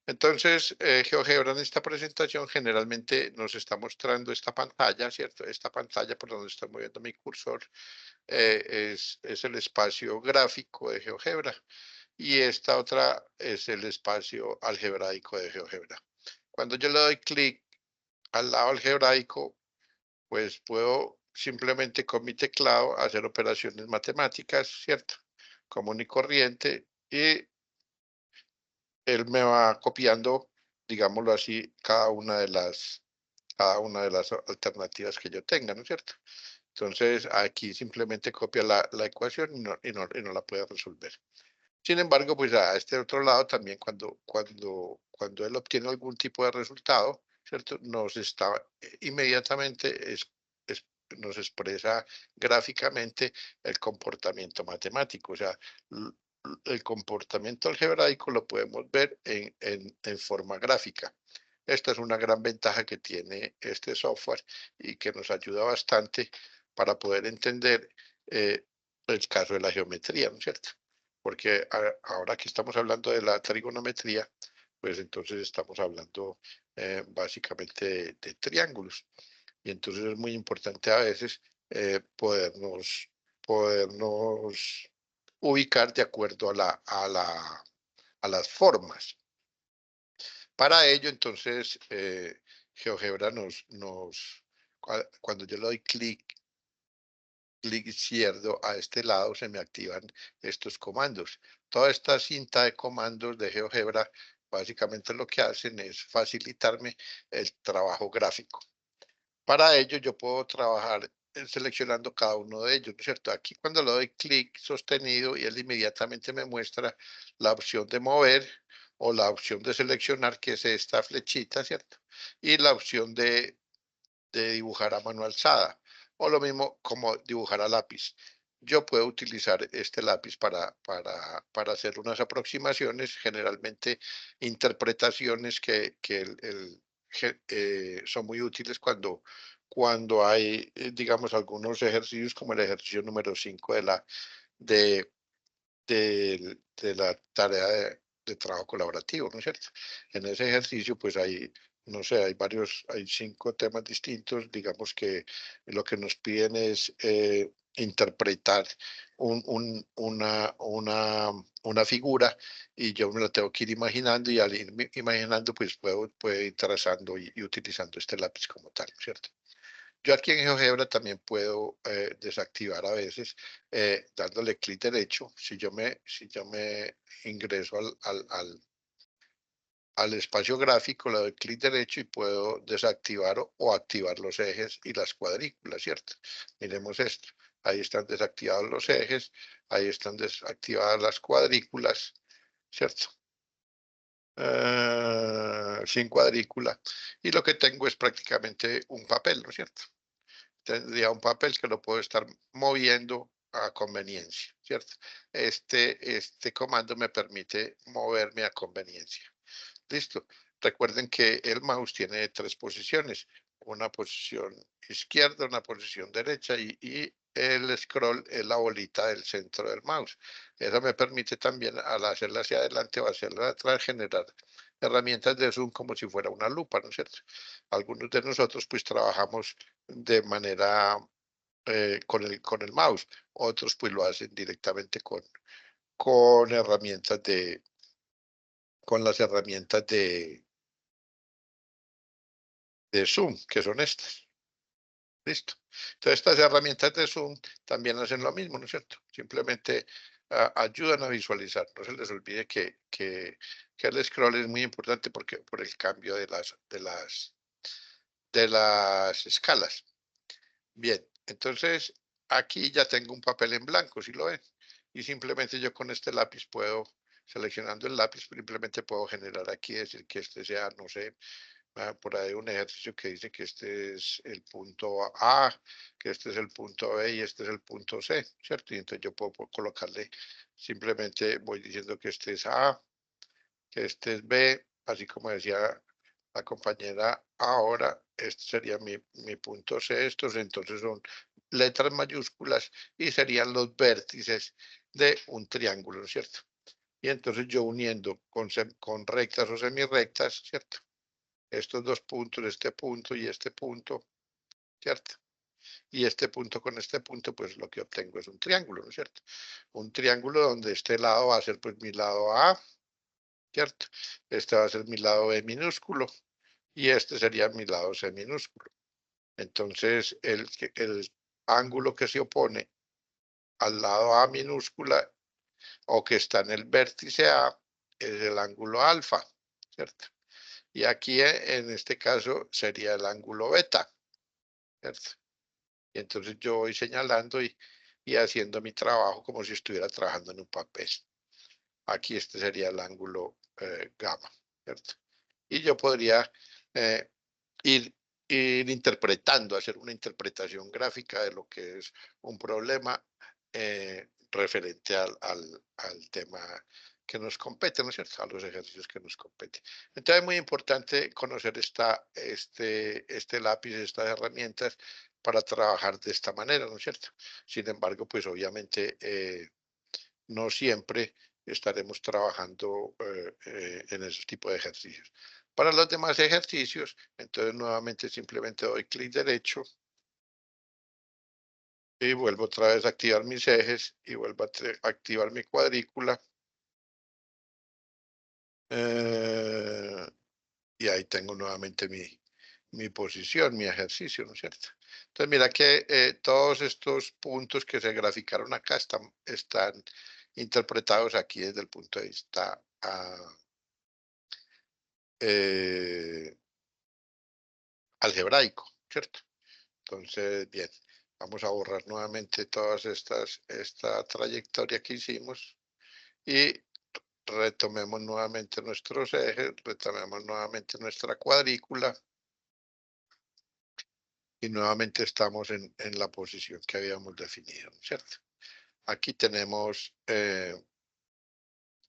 Entonces, GeoGebra en esta presentación generalmente nos está mostrando esta pantalla, ¿cierto? Esta pantalla por donde estoy moviendo mi cursor es el espacio gráfico de GeoGebra y esta otra es el espacio algebraico de GeoGebra. Cuando yo le doy clic al lado algebraico, pues puedo simplemente con mi teclado hacer operaciones matemáticas, ¿cierto? Común y corriente, y él me va copiando, digámoslo así, cada una de las alternativas que yo tenga, ¿no es cierto? Entonces, aquí simplemente copia la ecuación y no la puede resolver. Sin embargo, pues a este otro lado también cuando él obtiene algún tipo de resultado, ¿cierto? Nos está inmediatamente nos expresa gráficamente el comportamiento matemático. O sea, el comportamiento algebraico lo podemos ver en forma gráfica. Esta es una gran ventaja que tiene este software y que nos ayuda bastante para poder entender el caso de la geometría, ¿no es cierto? Porque ahora que estamos hablando de la trigonometría, pues entonces estamos hablando básicamente de triángulos. Y entonces es muy importante a veces podernos ubicar de acuerdo a las formas. Para ello, entonces, GeoGebra cuando yo le doy clic izquierdo a este lado, se me activan estos comandos. Toda esta cinta de comandos de GeoGebra básicamente lo que hacen es facilitarme el trabajo gráfico. Para ello yo puedo trabajar seleccionando cada uno de ellos, ¿no es cierto? Aquí cuando le doy clic sostenido y él inmediatamente me muestra la opción de mover o la opción de seleccionar, que es esta flechita, ¿cierto? Y la opción de dibujar a mano alzada, o lo mismo como dibujar a lápiz. Yo puedo utilizar este lápiz para hacer unas aproximaciones, generalmente interpretaciones son muy útiles cuando hay, digamos, algunos ejercicios como el ejercicio número 5 de, de la tarea de trabajo colaborativo, ¿no es cierto? En ese ejercicio, pues hay, no sé, hay 5 temas distintos, digamos que lo que nos piden es interpretar una figura y yo me la tengo que ir imaginando y al ir imaginando, pues puedo ir trazando y utilizando este lápiz como tal, ¿cierto? Yo aquí en GeoGebra también puedo desactivar a veces dándole clic derecho. Si yo me ingreso al espacio gráfico, le doy clic derecho y puedo desactivar o activar los ejes y las cuadrículas, ¿cierto? Miremos esto. Ahí están desactivados los ejes, ahí están desactivadas las cuadrículas, ¿cierto? Sin cuadrícula. Y lo que tengo es prácticamente un papel, ¿no es cierto? Tendría un papel que lo puedo estar moviendo a conveniencia, ¿cierto? Este comando me permite moverme a conveniencia. Listo. Recuerden que el mouse tiene 3 posiciones, una posición izquierda, una posición derecha y el scroll es la bolita del centro del mouse. Eso me permite también al hacerla hacia adelante o hacerla atrás generar herramientas de zoom como si fuera una lupa, ¿no es cierto? Algunos de nosotros pues trabajamos de manera con el mouse, otros pues lo hacen directamente con herramientas con las herramientas de Zoom, que son estas. Listo. Entonces, estas herramientas de Zoom también hacen lo mismo, ¿no es cierto? Simplemente ayudan a visualizar. No se les olvide que el scroll es muy importante porque por el cambio de las escalas. Bien, entonces aquí ya tengo un papel en blanco, si lo ven. Y simplemente yo con este lápiz seleccionando el lápiz, simplemente puedo generar aquí, decir que este sea, no sé, por ahí un ejercicio que dice que este es el punto A, que este es el punto B y este es el punto C, ¿cierto? Y entonces yo puedo colocarle, simplemente voy diciendo que este es A, que este es B, así como decía la compañera ahora, este sería mi punto C, estos entonces son letras mayúsculas y serían los vértices de un triángulo, ¿no es cierto? Y entonces yo uniendo con rectas o semirrectas, ¿cierto? Estos 2 puntos, este punto, ¿cierto? Y este punto con este punto, pues lo que obtengo es un triángulo, ¿no es cierto? Un triángulo donde este lado va a ser pues mi lado A, ¿cierto? Este va a ser mi lado B minúsculo y este sería mi lado C minúsculo. Entonces, el ángulo que se opone al lado A minúscula o que está en el vértice A, es el ángulo alfa, ¿cierto? Y aquí en este caso sería el ángulo beta, ¿cierto? Y entonces yo voy señalando y haciendo mi trabajo como si estuviera trabajando en un papel. Aquí este sería el ángulo gamma, ¿cierto? Y yo podría ir interpretando, hacer una interpretación gráfica de lo que es un problema referente al tema que nos compete, ¿no es cierto? A los ejercicios que nos competen. Entonces es muy importante conocer este lápiz, estas herramientas para trabajar de esta manera, ¿no es cierto? Sin embargo, pues obviamente no siempre estaremos trabajando en ese tipo de ejercicios. Para los demás ejercicios, entonces nuevamente simplemente doy clic derecho y vuelvo otra vez a activar mis ejes y vuelvo a activar mi cuadrícula. Y ahí tengo nuevamente mi posición, mi ejercicio, ¿no es cierto? Entonces mira que todos estos puntos que se graficaron acá están interpretados aquí desde el punto de vista algebraico, ¿cierto? Entonces, bien, vamos a borrar nuevamente esta trayectoria que hicimos y retomemos nuevamente nuestros ejes, retomemos nuevamente nuestra cuadrícula y nuevamente estamos en la posición que habíamos definido, ¿cierto? Aquí tenemos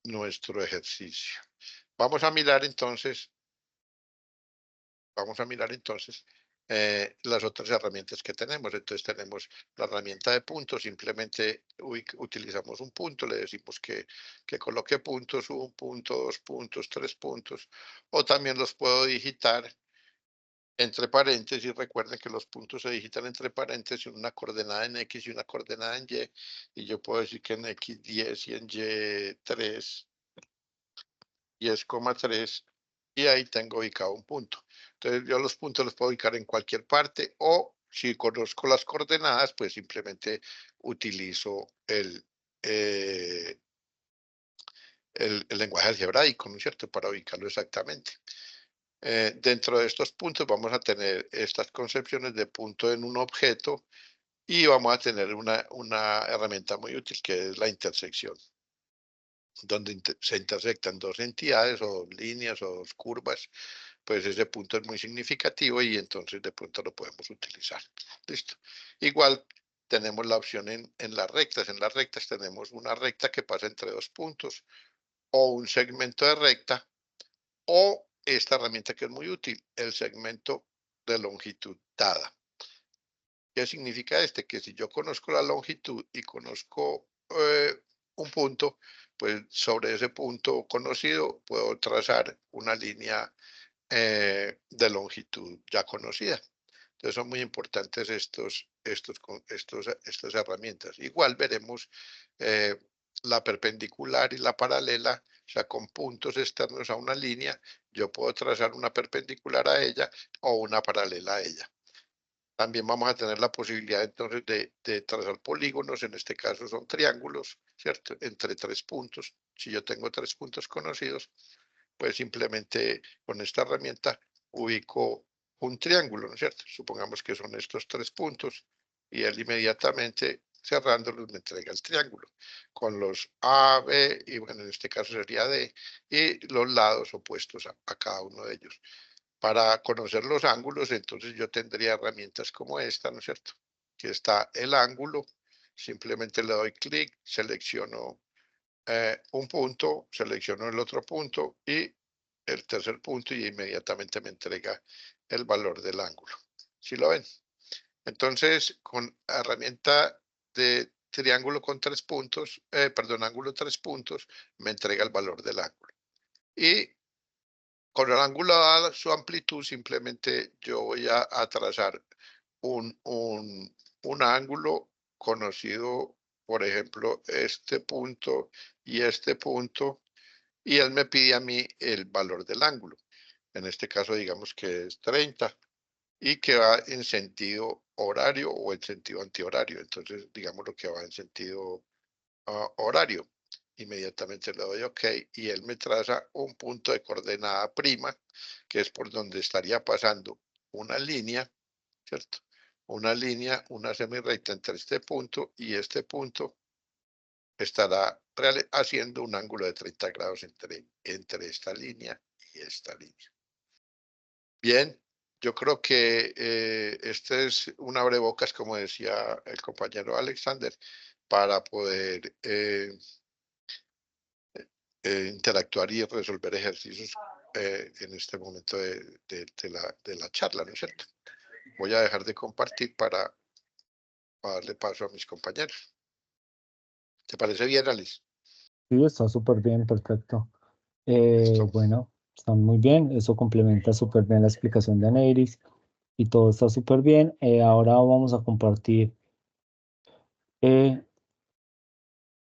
nuestro ejercicio. Vamos a mirar entonces las otras herramientas que tenemos. Entonces tenemos la herramienta de puntos, simplemente utilizamos un punto, le decimos que coloque puntos, 1 punto, 2 puntos, 3 puntos, o también los puedo digitar entre paréntesis. Recuerden que los puntos se digitan entre paréntesis, una coordenada en X y una coordenada en y yo puedo decir que en X 10 y en Y 3, 10,3, y ahí tengo ubicado un punto. Entonces yo los puntos los puedo ubicar en cualquier parte, o si conozco las coordenadas, pues simplemente utilizo el lenguaje algebraico, ¿no es cierto?, para ubicarlo exactamente. Dentro de estos puntos vamos a tener estas concepciones de punto en un objeto y vamos a tener una herramienta muy útil que es la intersección, donde se intersectan dos entidades o dos líneas o dos curvas. Pues ese punto es muy significativo y entonces de pronto lo podemos utilizar. Listo. Igual tenemos la opción en las rectas. En las rectas tenemos una recta que pasa entre dos puntos o un segmento de recta, o esta herramienta que es muy útil, el segmento de longitud dada. ¿Qué significa este? Que si yo conozco la longitud y conozco un punto, pues sobre ese punto conocido puedo trazar una línea de longitud ya conocida. Entonces son muy importantes estas herramientas. Igual veremos la perpendicular y la paralela, o sea, con puntos externos a una línea, yo puedo trazar una perpendicular a ella o una paralela a ella. También vamos a tener la posibilidad entonces de trazar polígonos, en este caso son triángulos, ¿cierto? Entre tres puntos. Si yo tengo tres puntos conocidos, pues simplemente con esta herramienta ubico un triángulo, ¿no es cierto? Supongamos que son estos tres puntos y él inmediatamente cerrándolos me entrega el triángulo con los A, B y bueno, en este caso sería D, y los lados opuestos a cada uno de ellos. Para conocer los ángulos, entonces yo tendría herramientas como esta, ¿no es cierto? Que está el ángulo, simplemente le doy clic, selecciono un punto, selecciono el otro punto y el tercer punto y inmediatamente me entrega el valor del ángulo. ¿Sí lo ven? Entonces, con herramienta de triángulo con tres puntos, ángulo tres puntos, me entrega el valor del ángulo. Y con el ángulo dada su amplitud, simplemente yo voy a trazar un ángulo conocido, por ejemplo, este punto, y él me pide a mí el valor del ángulo. En este caso, digamos que es 30 y que va en sentido horario o en sentido antihorario. Entonces, digamos lo que va en sentido horario. inmediatamente le doy OK y él me traza un punto de coordenada prima, que es por donde estaría pasando una línea, ¿cierto? Una línea, una semirrecta entre este punto y este punto estará haciendo un ángulo de 30 grados entre esta línea y esta línea. Bien, yo creo que este es un abrebocas, como decía el compañero Alexander, para poder interactuar y resolver ejercicios en este momento de la charla, ¿no es cierto? Voy a dejar de compartir para darle paso a mis compañeros. ¿Te parece bien, Alice? Sí, está súper bien, perfecto. Listo. Bueno, está muy bien. Eso complementa súper bien la explicación de Aneiris y todo está súper bien. Ahora vamos a compartir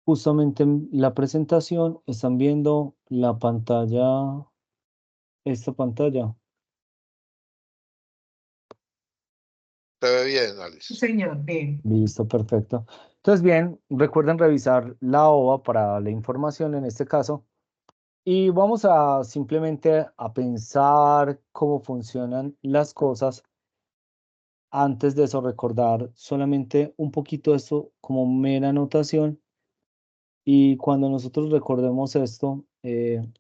justamente la presentación. Están viendo la pantalla, esta pantalla. ¿Te ve bien, Sí, Alice? señor, bien. Listo, perfecto. Entonces, bien, recuerden revisar la OVA para la información en este caso. Y vamos a simplemente a pensar cómo funcionan las cosas. Antes de eso, recordar solamente un poquito esto como mera anotación. Y cuando nosotros recordemos esto, eso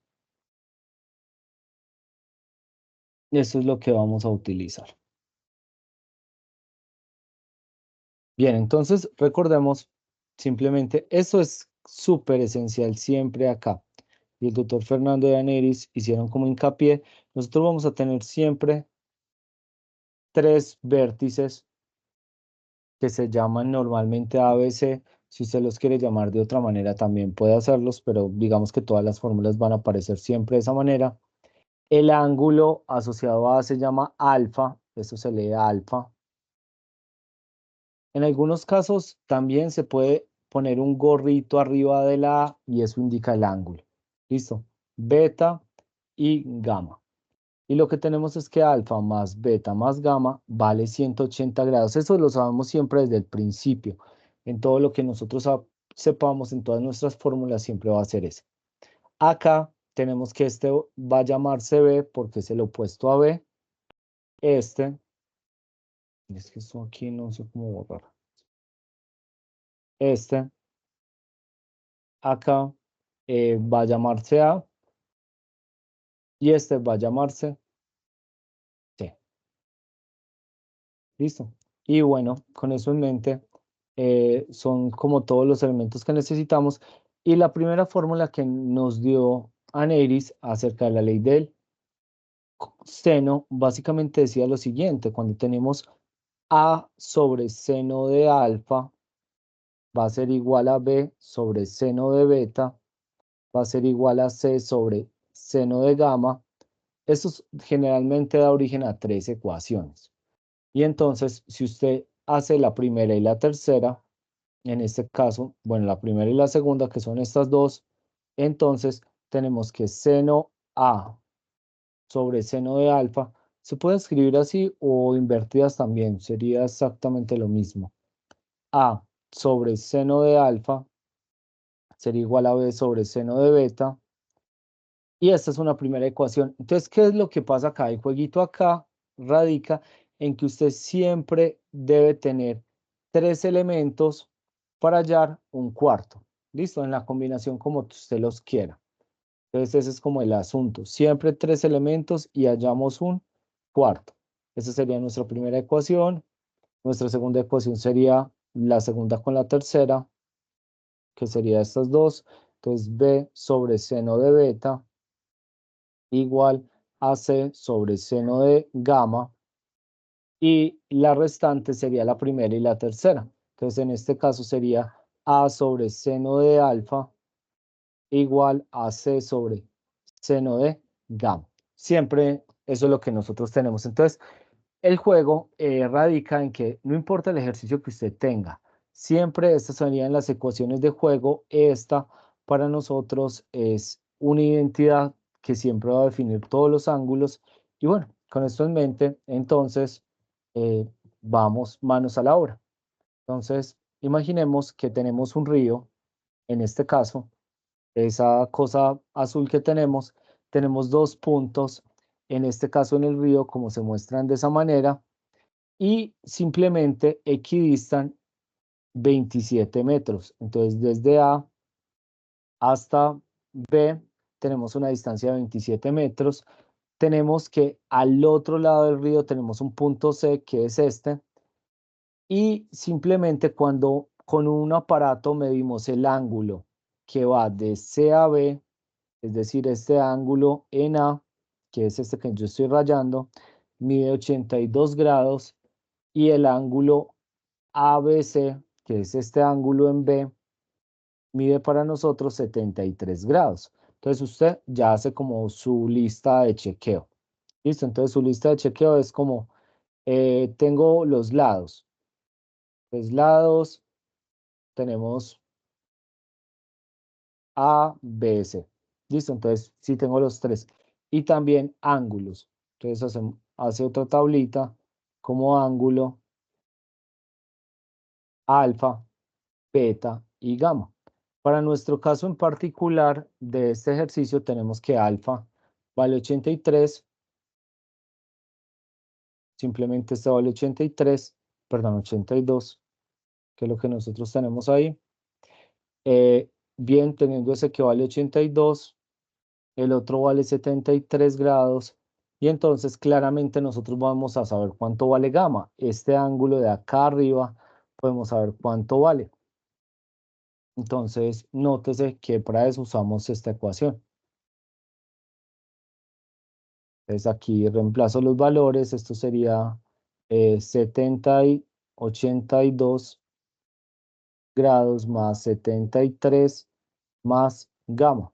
es lo que vamos a utilizar. Bien, entonces recordemos simplemente, esto es súper esencial siempre acá. Y el doctor Fernando de Aneris hicieron como hincapié, nosotros vamos a tener siempre 3 vértices que se llaman normalmente ABC. Si usted los quiere llamar de otra manera, también puede hacerlos, pero digamos que todas las fórmulas van a aparecer siempre de esa manera. El ángulo asociado a A se llama alfa, eso se lee alfa. En algunos casos también se puede poner un gorrito arriba de la A y eso indica el ángulo. ¿Listo? Beta y gamma. Y lo que tenemos es que alfa más beta más gamma vale 180 grados. Eso lo sabemos siempre desde el principio. En todo lo que nosotros sepamos, en todas nuestras fórmulas, siempre va a ser eso. Acá tenemos que este va a llamarse B porque es el opuesto a B. Este, es que esto aquí no sé cómo borrar. Este, acá va a llamarse A y este va a llamarse C. ¿Listo? Y bueno, con eso en mente, son como todos los elementos que necesitamos. Y la primera fórmula que nos dio Aneiris acerca de la ley del seno, básicamente decía lo siguiente: cuando tenemos A sobre seno de alfa, va a ser igual a B sobre seno de beta, va a ser igual a C sobre seno de gamma. Esto generalmente da origen a 3 ecuaciones. Y entonces, si usted hace la primera y la tercera, en este caso, bueno, la primera y la segunda, que son estas dos, entonces tenemos que seno A sobre seno de alfa, se puede escribir así o invertidas también, sería exactamente lo mismo. A sobre seno de alfa sería igual a B sobre seno de beta. Y esta es una primera ecuación. Entonces, ¿qué es lo que pasa acá? El jueguito acá radica en que usted siempre debe tener 3 elementos para hallar un cuarto. ¿Listo? En la combinación como usted los quiera. Entonces, ese es como el asunto. Siempre 3 elementos y hallamos un cuarto. Esa sería nuestra primera ecuación. Nuestra segunda ecuación sería la segunda con la tercera, que sería estas dos. Entonces, B sobre seno de beta igual a C sobre seno de gamma, y la restante sería la primera y la tercera. Entonces, en este caso sería A sobre seno de alfa igual a C sobre seno de gamma. Siempre eso es lo que nosotros tenemos. Entonces, el juego radica en que no importa el ejercicio que usted tenga, siempre estas serían las ecuaciones de juego. Esta para nosotros es una identidad que siempre va a definir todos los ángulos. Y bueno, con esto en mente, entonces vamos manos a la obra. Entonces, imaginemos que tenemos un río, en este caso, esa cosa azul que tenemos dos puntos, en este caso en el río, como se muestran de esa manera, y simplemente equidistan 27 metros. Entonces, desde A hasta B tenemos una distancia de 27 metros. Tenemos que al otro lado del río tenemos un punto C, que es este, y simplemente cuando con un aparato medimos el ángulo que va de C a B, es decir, este ángulo en A, que es este que yo estoy rayando, mide 82 grados, y el ángulo ABC, que es este ángulo en B, mide para nosotros 73 grados. Entonces usted ya hace como su lista de chequeo. ¿Listo? Entonces su lista de chequeo es como, tengo los lados. Los lados tenemos A, B, C. ¿Listo? Entonces sí tengo los tres. Y también ángulos. Entonces hace otra tablita como ángulo, alfa, beta y gamma. Para nuestro caso en particular de este ejercicio tenemos que alfa vale 83, simplemente este vale 83, perdón, 82, que es lo que nosotros tenemos ahí. Bien, teniendo ese que vale 82, el otro vale 73 grados, y entonces claramente nosotros vamos a saber cuánto vale gamma. Este ángulo de acá arriba podemos saber cuánto vale. Entonces, nótese que para eso usamos esta ecuación. Entonces aquí reemplazo los valores, esto sería 70 y 82 grados más 73 más gamma.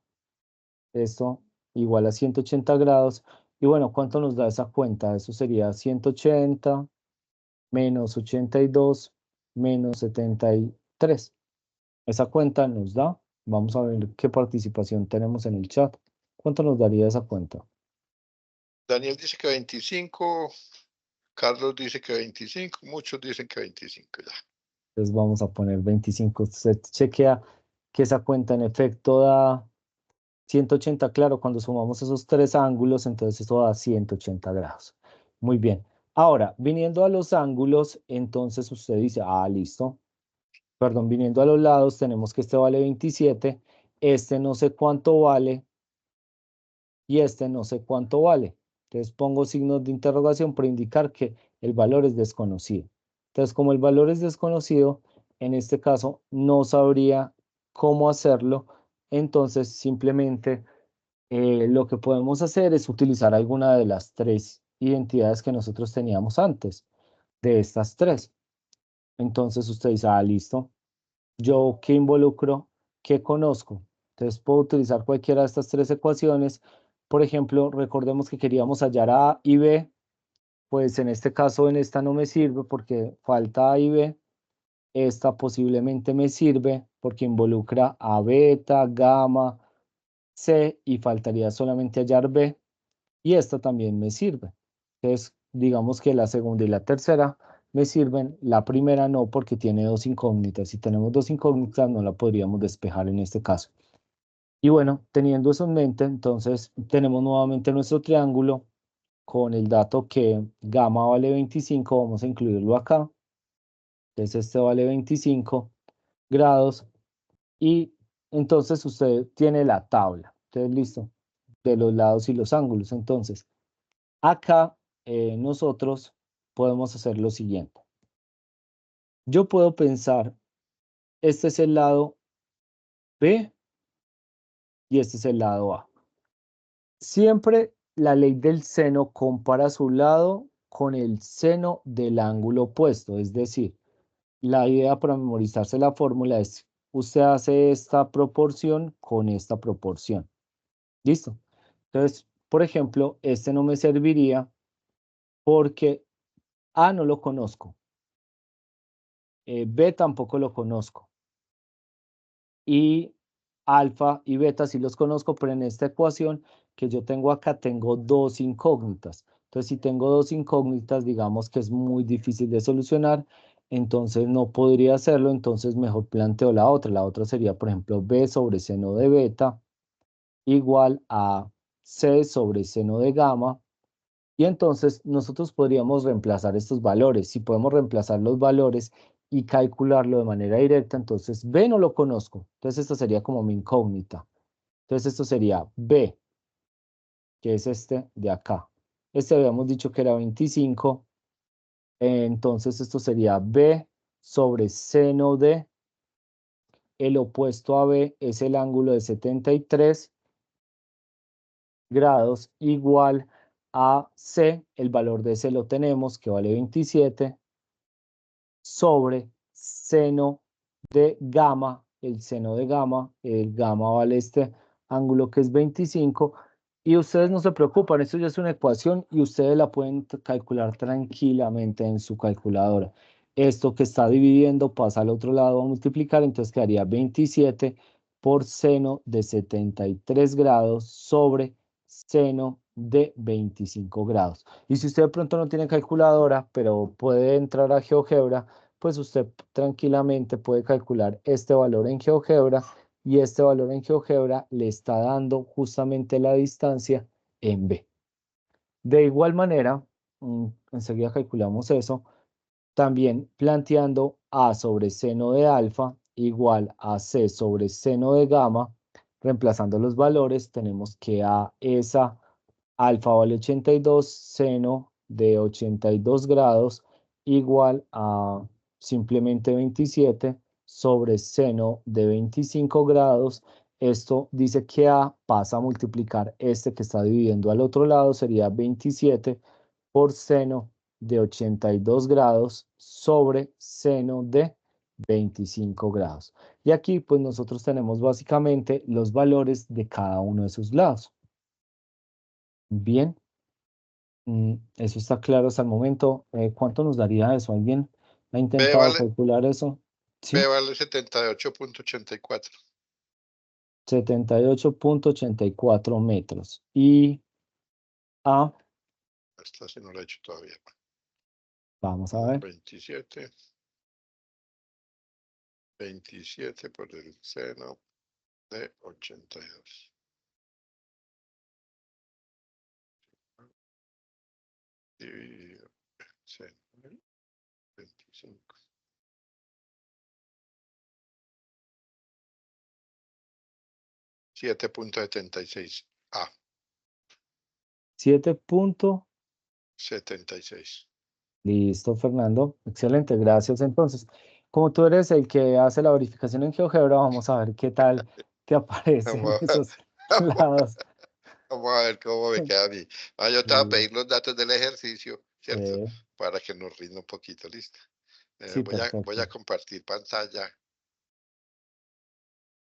Esto igual a 180 grados. Y bueno, ¿cuánto nos da esa cuenta? Eso sería 180 menos 82 menos 73. Esa cuenta nos da, vamos a ver qué participación tenemos en el chat. ¿Cuánto nos daría esa cuenta? Daniel dice que 25, Carlos dice que 25, muchos dicen que 25 ya. Entonces vamos a poner 25. Se chequea que esa cuenta en efecto da 180, claro, cuando sumamos esos tres ángulos, entonces eso da 180 grados. Muy bien. Ahora, viniendo a los ángulos, entonces usted dice, listo. Perdón, viniendo a los lados, tenemos que este vale 27, este no sé cuánto vale, y este no sé cuánto vale. Entonces pongo signos de interrogación para indicar que el valor es desconocido. Entonces, como el valor es desconocido, en este caso no sabría cómo hacerlo, entonces simplemente lo que podemos hacer es utilizar alguna de las tres identidades que nosotros teníamos antes, de estas tres. Entonces usted dice, listo, yo qué involucro, qué conozco. Entonces puedo utilizar cualquiera de estas tres ecuaciones. Por ejemplo, recordemos que queríamos hallar A y B, pues en este caso en esta no me sirve porque falta A y B. Esta posiblemente me sirve porque involucra a beta, gamma, C, y faltaría solamente hallar B, y esta también me sirve. Entonces, digamos que la segunda y la tercera me sirven, la primera no porque tiene dos incógnitas. Si tenemos dos incógnitas no la podríamos despejar en este caso. Y bueno, teniendo eso en mente, entonces tenemos nuevamente nuestro triángulo con el dato que gamma vale 25, vamos a incluirlo acá. Entonces este vale 25 grados, y entonces usted tiene la tabla. Entonces, listo, de los lados y los ángulos. Entonces, acá nosotros podemos hacer lo siguiente. Yo puedo pensar, este es el lado B y este es el lado A. Siempre la ley del seno compara su lado con el seno del ángulo opuesto. Es decir, la idea para memorizarse la fórmula es, usted hace esta proporción con esta proporción. ¿Listo? Entonces, por ejemplo, este no me serviría porque A no lo conozco. B tampoco lo conozco, y alfa y beta sí los conozco, pero en esta ecuación que yo tengo acá tengo dos incógnitas. Entonces, si tengo dos incógnitas, digamos que es muy difícil de solucionar. entonces no podría hacerlo, entonces mejor planteo la otra. La otra sería, por ejemplo, B sobre seno de beta igual a C sobre seno de gamma. Y entonces nosotros podríamos reemplazar estos valores. Si podemos reemplazar los valores y calcularlo de manera directa, entonces B no lo conozco. Entonces esta sería como mi incógnita. Entonces esto sería B, que es este de acá. Este habíamos dicho que era 25. Entonces esto sería B sobre seno de, el opuesto a B es el ángulo de 73 grados igual a C, el valor de C lo tenemos, que vale 27, sobre seno de gamma, el seno de gamma, el gamma vale este ángulo que es 25, y ustedes no se preocupan, esto ya es una ecuación y ustedes la pueden calcular tranquilamente en su calculadora. Esto que está dividiendo pasa al otro lado a multiplicar, entonces quedaría 27 por seno de 73 grados sobre seno de 25 grados. Y si usted de pronto no tiene calculadora, pero puede entrar a GeoGebra, pues usted tranquilamente puede calcular este valor en GeoGebra y este valor en GeoGebra le está dando justamente la distancia en B. De igual manera, enseguida calculamos eso, también planteando A sobre seno de alfa igual a C sobre seno de gamma, reemplazando los valores, tenemos que A esa alfa vale 82, seno de 82 grados igual a simplemente 27 sobre seno de 25 grados. Esto dice que A pasa a multiplicar este que está dividiendo al otro lado, sería 27 por seno de 82 grados sobre seno de 25 grados. Y aquí pues nosotros tenemos básicamente los valores de cada uno de sus lados. Bien, eso está claro hasta el momento. ¿Cuánto nos daría eso? ¿Alguien ha B intentado vale, calcular eso? B Sí, vale 78.84. 78.84 metros. Y A, Esta sí no la he hecho todavía. vamos a ver, 27 por el seno de 82. Dividido seno de 25. 7.76. A. 7 punto. 76. Listo, Fernando. Excelente, gracias. Entonces, como tú eres el que hace la verificación en GeoGebra, vamos a ver qué tal te aparecen Vamos a, esos lados. vamos a ver cómo me queda a mí. Yo te voy a Sí, pedir los datos del ejercicio, ¿cierto? sí, Para que nos rinda un poquito, ¿listo? sí, Voy a perfecto. compartir pantalla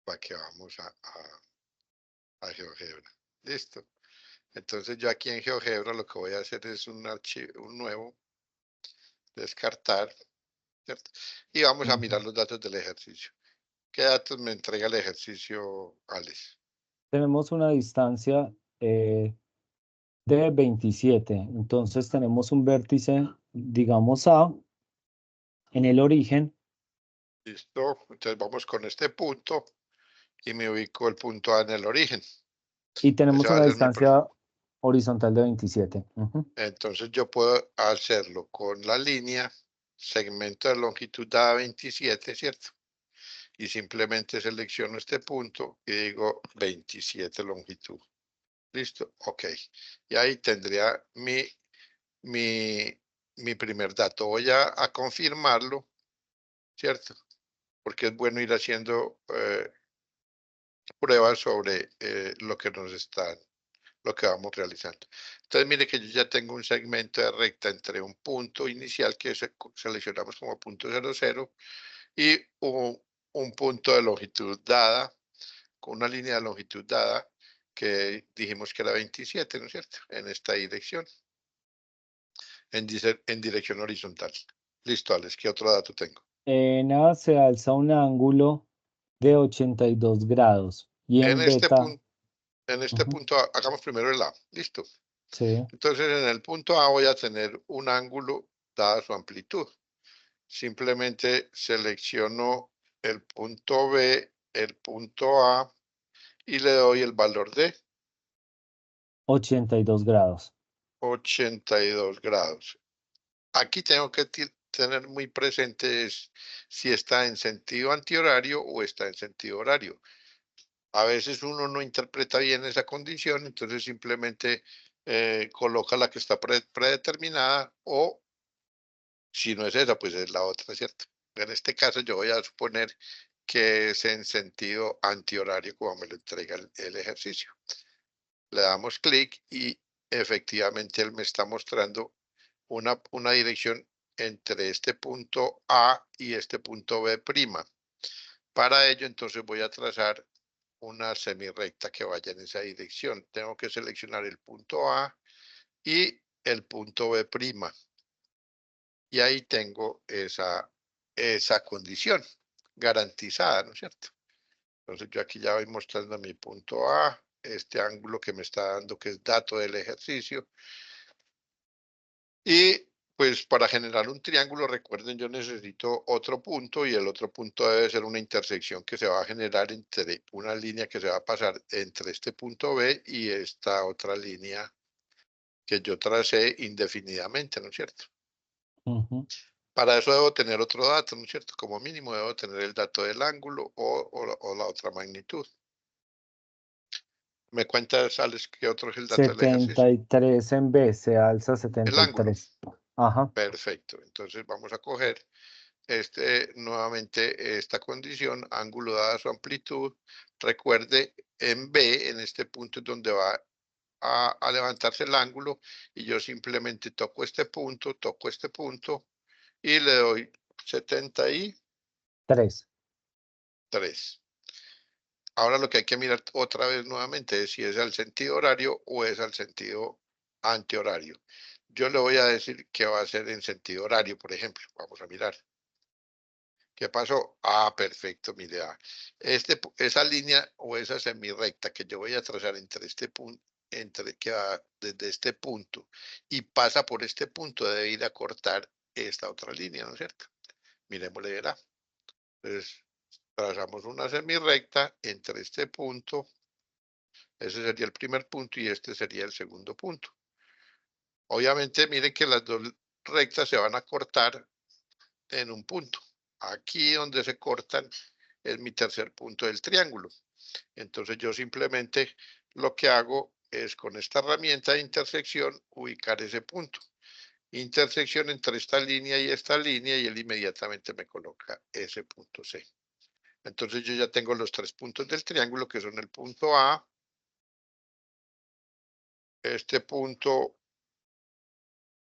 para que vamos a GeoGebra. ¿Listo? Entonces yo aquí en GeoGebra lo que voy a hacer es un archivo, un nuevo, descartar, ¿cierto? Y vamos a mirar Ujú. los datos del ejercicio. ¿Qué datos me entrega el ejercicio, Alex? Tenemos una distancia de 27. Entonces tenemos un vértice, digamos A, en el origen ¿Listo? Entonces vamos con este punto y me ubico el punto A en el origen. y Ese tenemos va a una ser mi... distancia horizontal de 27. Ujú. Entonces yo puedo hacerlo con la línea, segmento de longitud dada 27, ¿cierto? Y simplemente selecciono este punto y digo 27 longitud. ¿Listo? Ok. Y ahí tendría mi, mi primer dato. Voy a confirmarlo, ¿cierto? Porque es bueno ir haciendo pruebas sobre lo que vamos realizando. Entonces, mire que yo ya tengo un segmento de recta entre un punto inicial que seleccionamos como punto 00 y un punto de longitud dada, con una línea de longitud dada que dijimos que era 27, ¿no es cierto? En esta dirección, en dirección horizontal. Listo, Alex, ¿qué otro dato tengo? En A se alza un ángulo de 82 grados y En en este beta, punto, en este ujú, punto hagamos primero el A. Listo. sí, Entonces, en el punto A voy a tener un ángulo dada su amplitud. simplemente selecciono el punto B, el punto A y le doy el valor de 82 grados. 82 grados. Aquí tengo que tener muy presente si está en sentido antihorario o está en sentido horario. A veces uno no interpreta bien esa condición, entonces simplemente coloca la que está predeterminada, o si no es esa, pues es la otra, ¿cierto? En este caso yo voy a suponer que es en sentido antihorario como me lo entrega el ejercicio. Le damos clic y efectivamente él me está mostrando una dirección entre este punto A y este punto B'. Para ello, entonces voy a trazar una semirrecta que vaya en esa dirección. Tengo que seleccionar el punto A y el punto B'. Y ahí tengo esa condición garantizada, ¿no es cierto? Entonces yo aquí ya voy mostrando mi punto A, este ángulo que me está dando, que es dato del ejercicio. Y pues para generar un triángulo, recuerden, yo necesito otro punto, y el otro punto debe ser una intersección que se va a generar entre una línea que se va a pasar entre este punto B y esta otra línea que yo tracé indefinidamente, ¿no es cierto? Ujú. Para eso debo tener otro dato, ¿no es cierto? Como mínimo debo tener el dato del ángulo o la otra magnitud. ¿Me cuentas, Alex, qué otro es el dato del ejercicio? 73 en B, se alza El ángulo. 73. Ajá. Perfecto. Entonces vamos a coger nuevamente esta condición, ángulo dada su amplitud. Recuerde, en B, en este punto es donde va a levantarse el ángulo, y yo simplemente toco este punto y le doy 73. 3. Ahora lo que hay que mirar otra vez nuevamente es si es al sentido horario o es al sentido antihorario. Yo le voy a decir que va a ser en sentido horario, por ejemplo. Vamos a mirar. ¿Qué pasó? Ah, perfecto, mire. Esa línea o esa semirrecta que yo voy a trazar entre este punto, que va desde este punto y pasa por este punto, debe ir a cortar esta otra línea, ¿no es cierto? Miremosle, verá. Entonces, trazamos una semirrecta entre este punto, ese sería el primer punto y este sería el segundo punto. Obviamente, miren que las dos rectas se van a cortar en un punto. Aquí donde se cortan es mi tercer punto del triángulo. Entonces yo simplemente lo que hago es, con esta herramienta de intersección, ubicar ese punto. Intersección entre esta línea y él inmediatamente me coloca ese punto C. Entonces yo ya tengo los tres puntos del triángulo, que son el punto A, este punto,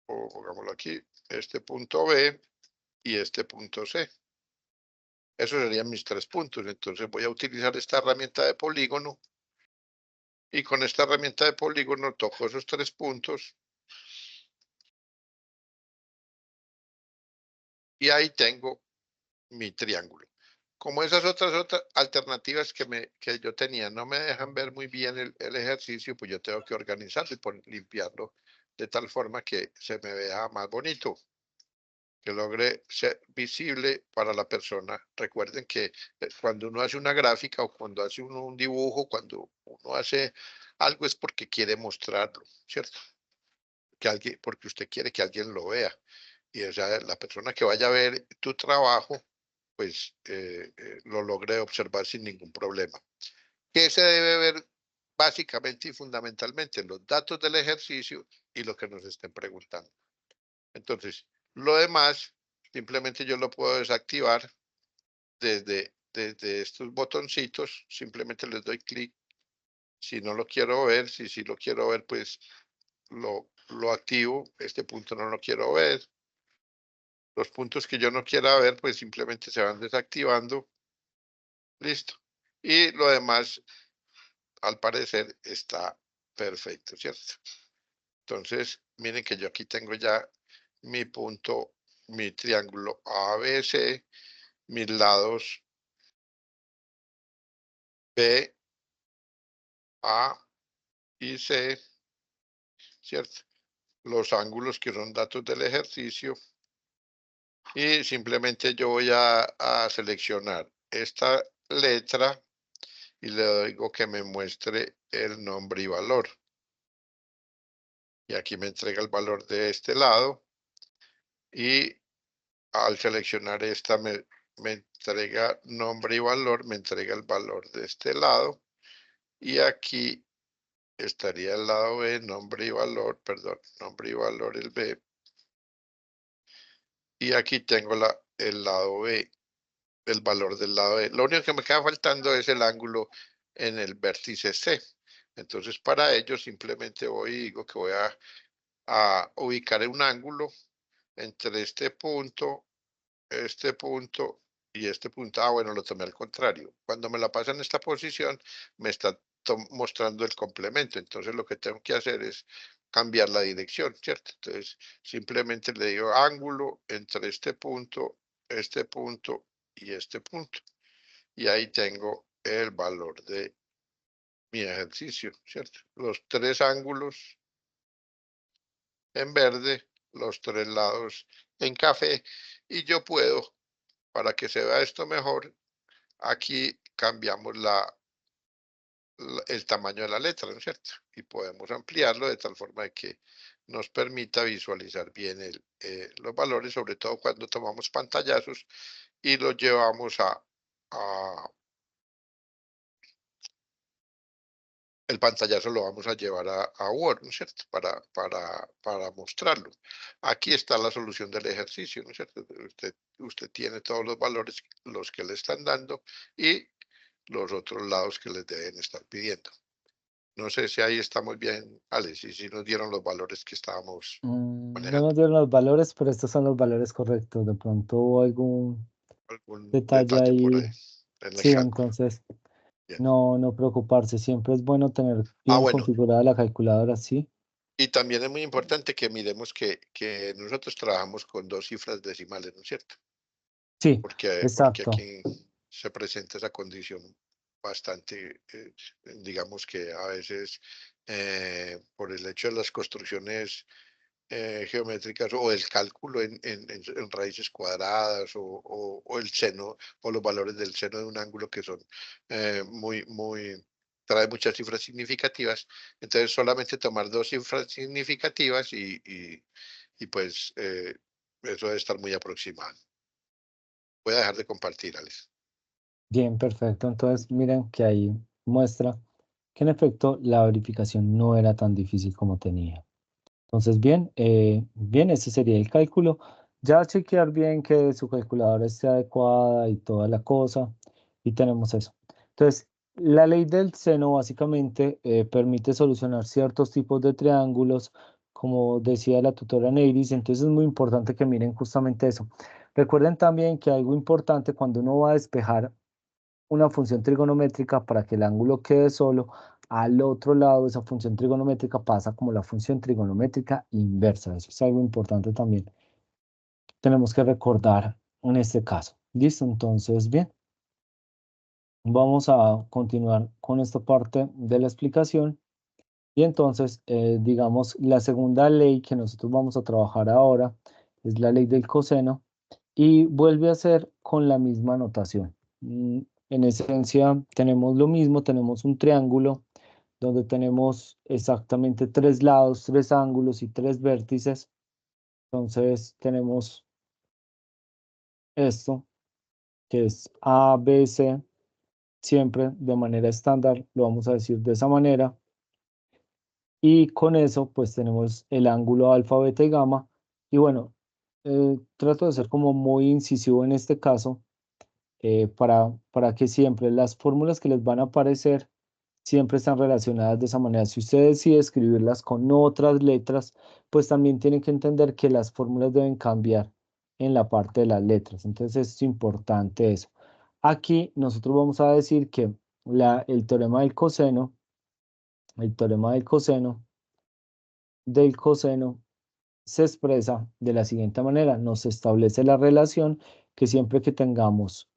o pongámoslo aquí, este punto B y este punto C. Esos serían mis tres puntos. Entonces voy a utilizar esta herramienta de polígono, y con esta herramienta de polígono toco esos tres puntos y ahí tengo mi triángulo. Como esas otras alternativas que yo tenía no me dejan ver muy bien el ejercicio, pues yo tengo que organizarlo y limpiarlo de tal forma que se me vea más bonito, que logre ser visible para la persona. Recuerden que cuando uno hace una gráfica, o cuando hace uno un dibujo, cuando uno hace algo, es porque quiere mostrarlo, ¿cierto? Porque usted quiere que alguien lo vea. Y la persona que vaya a ver tu trabajo, pues lo logre observar sin ningún problema. ¿Qué se debe ver básicamente y fundamentalmente? Los datos del ejercicio y lo que nos estén preguntando. Entonces, lo demás, simplemente yo lo puedo desactivar desde estos botoncitos. Simplemente les doy clic si no lo quiero ver. Si lo quiero ver, pues lo activo. Este punto no lo quiero ver. Los puntos que yo no quiera ver, pues simplemente se van desactivando. Listo. Y lo demás, al parecer, está perfecto, ¿cierto? Entonces, miren que yo aquí tengo ya mi punto, mi triángulo ABC, mis lados B, A y C, ¿cierto? Los ángulos que son datos del ejercicio. Y simplemente yo voy a seleccionar esta letra y le digo que me muestre el nombre y valor. Y aquí me entrega el valor de este lado y al seleccionar esta me entrega nombre y valor, me entrega el valor de este lado y aquí estaría el lado B, nombre y valor, perdón, nombre y valor el B. Y aquí tengo el lado B, el valor del lado B. Lo único que me queda faltando es el ángulo en el vértice C. Entonces para ello simplemente voy y digo que voy a ubicar un ángulo entre este punto y este punto. Ah, bueno, lo tomé al contrario. Cuando me la pasa en esta posición, me está mostrando el complemento. Entonces lo que tengo que hacer es cambiar la dirección, ¿cierto? Entonces simplemente le digo ángulo entre este punto y este punto. Y ahí tengo el valor de mi ejercicio, ¿cierto? Los tres ángulos en verde, los tres lados en café. Y yo puedo, para que se vea esto mejor, aquí cambiamos el tamaño de la letra, ¿no es cierto? Y podemos ampliarlo de tal forma de que nos permita visualizar bien los valores, sobre todo cuando tomamos pantallazos y los llevamos el pantallazo lo vamos a llevar a Word, ¿no es cierto? Para mostrarlo. Aquí está la solución del ejercicio, ¿no es cierto? Usted tiene todos los valores, los que le están dando y los otros lados que les deben estar pidiendo. No sé si ahí estamos bien, Alex, y si nos dieron los valores que estábamos No manejando. nos dieron los valores, pero estos son los valores correctos. De pronto hubo algún Algún detalle detalle por ahí ahí. en el Sí, cálculo. entonces Bien. no preocuparse. Siempre es bueno tener Ah, bien bueno, configurada la calculadora, sí. y también es muy importante que miremos que nosotros trabajamos con dos cifras decimales, ¿no es cierto? Sí, Porque exacto. aquí se presenta esa condición bastante, digamos que a veces por el hecho de las construcciones geométricas o el cálculo en raíces cuadradas o el seno o los valores del seno de un ángulo que son trae muchas cifras significativas. Entonces solamente tomar dos cifras significativas y pues eso debe estar muy aproximado. Voy a dejar de compartir, Alex. Bien, perfecto. Entonces, miren que ahí muestra que en efecto la verificación no era tan difícil como tenía. Entonces, bien, ese sería el cálculo. Ya chequear bien que su calculadora esté adecuada y toda la cosa. Y tenemos eso. Entonces, la ley del seno básicamente permite solucionar ciertos tipos de triángulos, como decía la tutora Neiris. Entonces, es muy importante que miren justamente eso. Recuerden también que algo importante cuando uno va a despejar una función trigonométrica para que el ángulo quede solo, al otro lado de esa función trigonométrica pasa como la función trigonométrica inversa. Eso es algo importante también. Tenemos que recordar en este caso. ¿Listo? Entonces, bien, vamos a continuar con esta parte de la explicación. Y entonces, digamos, la segunda ley que nosotros vamos a trabajar ahora es la ley del coseno y vuelve a ser con la misma notación. En esencia, tenemos lo mismo, tenemos un triángulo donde tenemos exactamente tres lados, tres ángulos y tres vértices. Entonces, tenemos esto, que es A, B, C, siempre de manera estándar, lo vamos a decir de esa manera. Y con eso, pues tenemos el ángulo alfa, beta y gamma. Y bueno, trato de ser como muy incisivo en este caso, para que siempre las fórmulas que les van a aparecer siempre están relacionadas de esa manera. Si usted decide escribirlas con otras letras, pues también tienen que entender que las fórmulas deben cambiar en la parte de las letras. Entonces es importante eso. Aquí nosotros vamos a decir que el teorema del coseno se expresa de la siguiente manera. Nos establece la relación que siempre que tengamos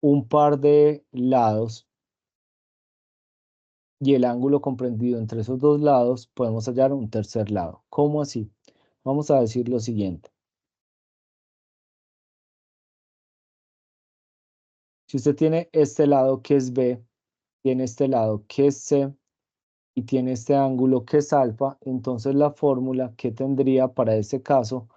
un par de lados y el ángulo comprendido entre esos dos lados, podemos hallar un tercer lado. ¿Cómo así? Vamos a decir lo siguiente. Si usted tiene este lado que es B, tiene este lado que es C y tiene este ángulo que es alfa, entonces la fórmula que tendría para ese caso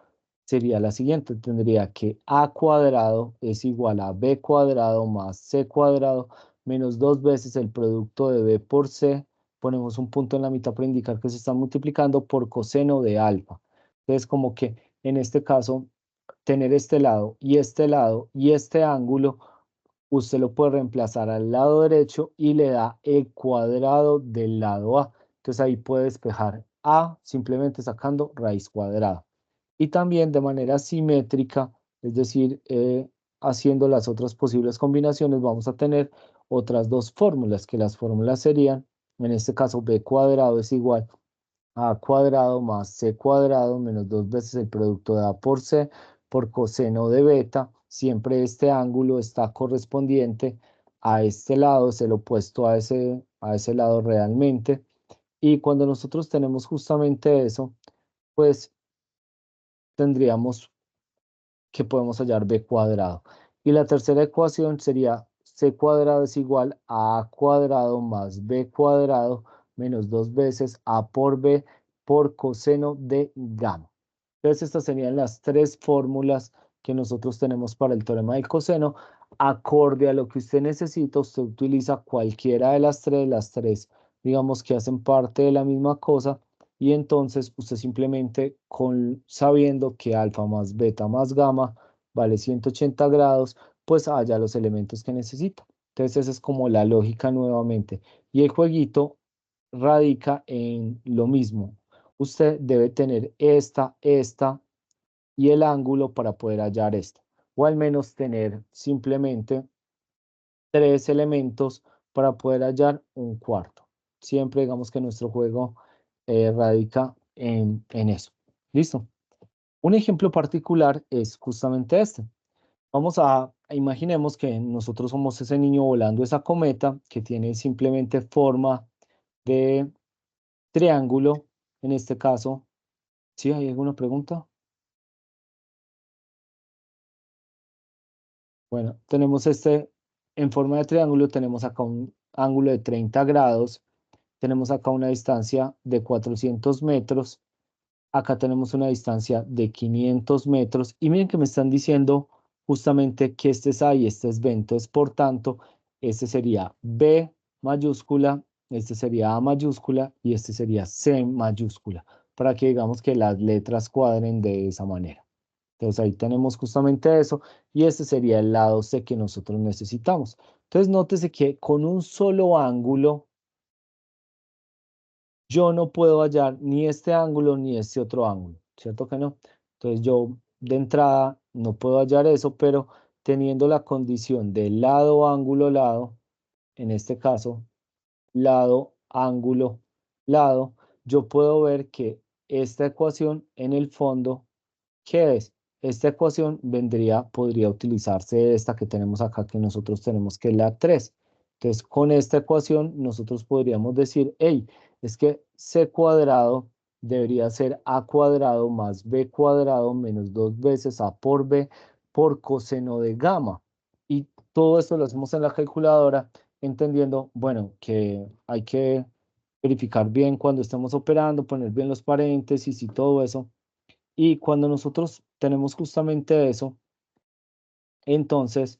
sería la siguiente. Tendría que A cuadrado es igual a B cuadrado más C cuadrado menos 2 veces el producto de B por C. Ponemos un punto en la mitad para indicar que se están multiplicando por coseno de alfa. Entonces, como que en este caso, tener este lado y este ángulo, usted lo puede reemplazar al lado derecho y le da el cuadrado del lado A. Entonces ahí puede despejar A simplemente sacando raíz cuadrada. Y también de manera simétrica, es decir, haciendo las otras posibles combinaciones, vamos a tener otras dos fórmulas, que las fórmulas serían, en este caso, B cuadrado es igual a cuadrado más C cuadrado menos 2 veces el producto de A por C por coseno de beta. Siempre este ángulo está correspondiente a este lado, es el opuesto a ese lado realmente. Y cuando nosotros tenemos justamente eso, pues tendríamos que podemos hallar B cuadrado. Y la tercera ecuación sería C cuadrado es igual a A cuadrado más B cuadrado menos 2 veces A por B por coseno de gamma. Entonces estas serían las tres fórmulas que nosotros tenemos para el teorema del coseno. Acorde a lo que usted necesita, usted utiliza cualquiera de las tres digamos que hacen parte de la misma cosa, y entonces usted simplemente sabiendo que alfa más beta más gamma vale 180 grados, pues haya los elementos que necesita. Entonces esa es como la lógica nuevamente. Y el jueguito radica en lo mismo. Usted debe tener esta y el ángulo para poder hallar esta. O al menos tener simplemente tres elementos para poder hallar un cuarto. Siempre digamos que nuestro juego radica en eso. ¿Listo? Un ejemplo particular es justamente este. Imaginemos que nosotros somos ese niño volando esa cometa que tiene simplemente forma de triángulo. En este caso, ¿sí hay alguna pregunta? Bueno, tenemos en forma de triángulo, tenemos acá un ángulo de 30 grados, tenemos acá una distancia de 400 metros, acá tenemos una distancia de 500 metros, y miren que me están diciendo justamente que este es A y este es B, entonces por tanto, este sería B mayúscula, este sería A mayúscula y este sería C mayúscula, para que digamos que las letras cuadren de esa manera. Entonces ahí tenemos justamente eso y este sería el lado C que nosotros necesitamos. Entonces nótese que con un solo ángulo yo no puedo hallar ni este ángulo ni este otro ángulo, ¿cierto que no? Entonces yo de entrada no puedo hallar eso, pero teniendo la condición de lado, ángulo, lado, en este caso, lado, ángulo, lado, yo puedo ver que esta ecuación en el fondo, ¿qué es? Esta ecuación podría utilizarse esta que tenemos acá, que nosotros tenemos, que es la 3. Entonces, con esta ecuación, nosotros podríamos decir, hey, es que C cuadrado debería ser A cuadrado más B cuadrado menos 2 veces A por B por coseno de gamma. Y todo esto lo hacemos en la calculadora, entendiendo, bueno, que hay que verificar bien cuando estemos operando, poner bien los paréntesis y todo eso. Y cuando nosotros tenemos justamente eso, entonces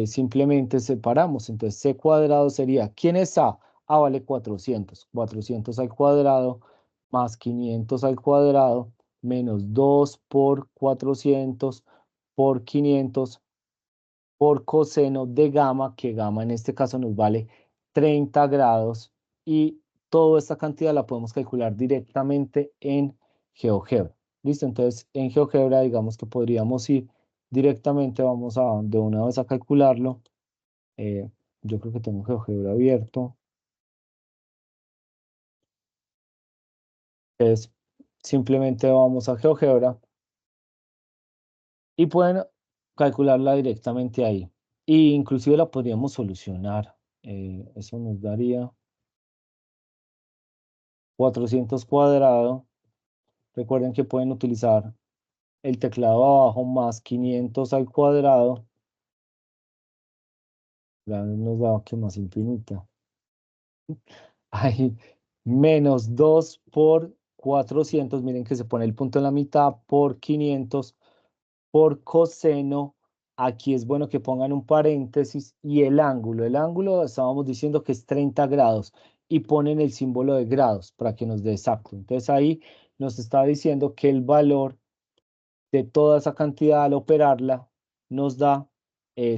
simplemente separamos. Entonces C cuadrado sería, ¿quién es A? A vale 400. 400 al cuadrado más 500 al cuadrado menos 2 por 400 por 500 por coseno de gamma, que gamma en este caso nos vale 30 grados, y toda esta cantidad la podemos calcular directamente en GeoGebra. ¿Listo? Entonces, en GeoGebra, digamos que podríamos ir directamente, vamos de una vez a calcularlo. Yo creo que tengo GeoGebra abierto. Entonces, simplemente vamos a GeoGebra y pueden calcularla directamente ahí. Y inclusive la podríamos solucionar. Eso nos daría 400 cuadrado. Recuerden que pueden utilizar el teclado abajo más 500 al cuadrado La nos da que más infinita. Hay menos 2 por 400, miren que se pone el punto en la mitad, por 500, por coseno. Aquí es bueno que pongan un paréntesis y el ángulo estábamos diciendo que es 30 grados y ponen el símbolo de grados para que nos dé exacto. Entonces ahí nos está diciendo que el valor de toda esa cantidad al operarla nos da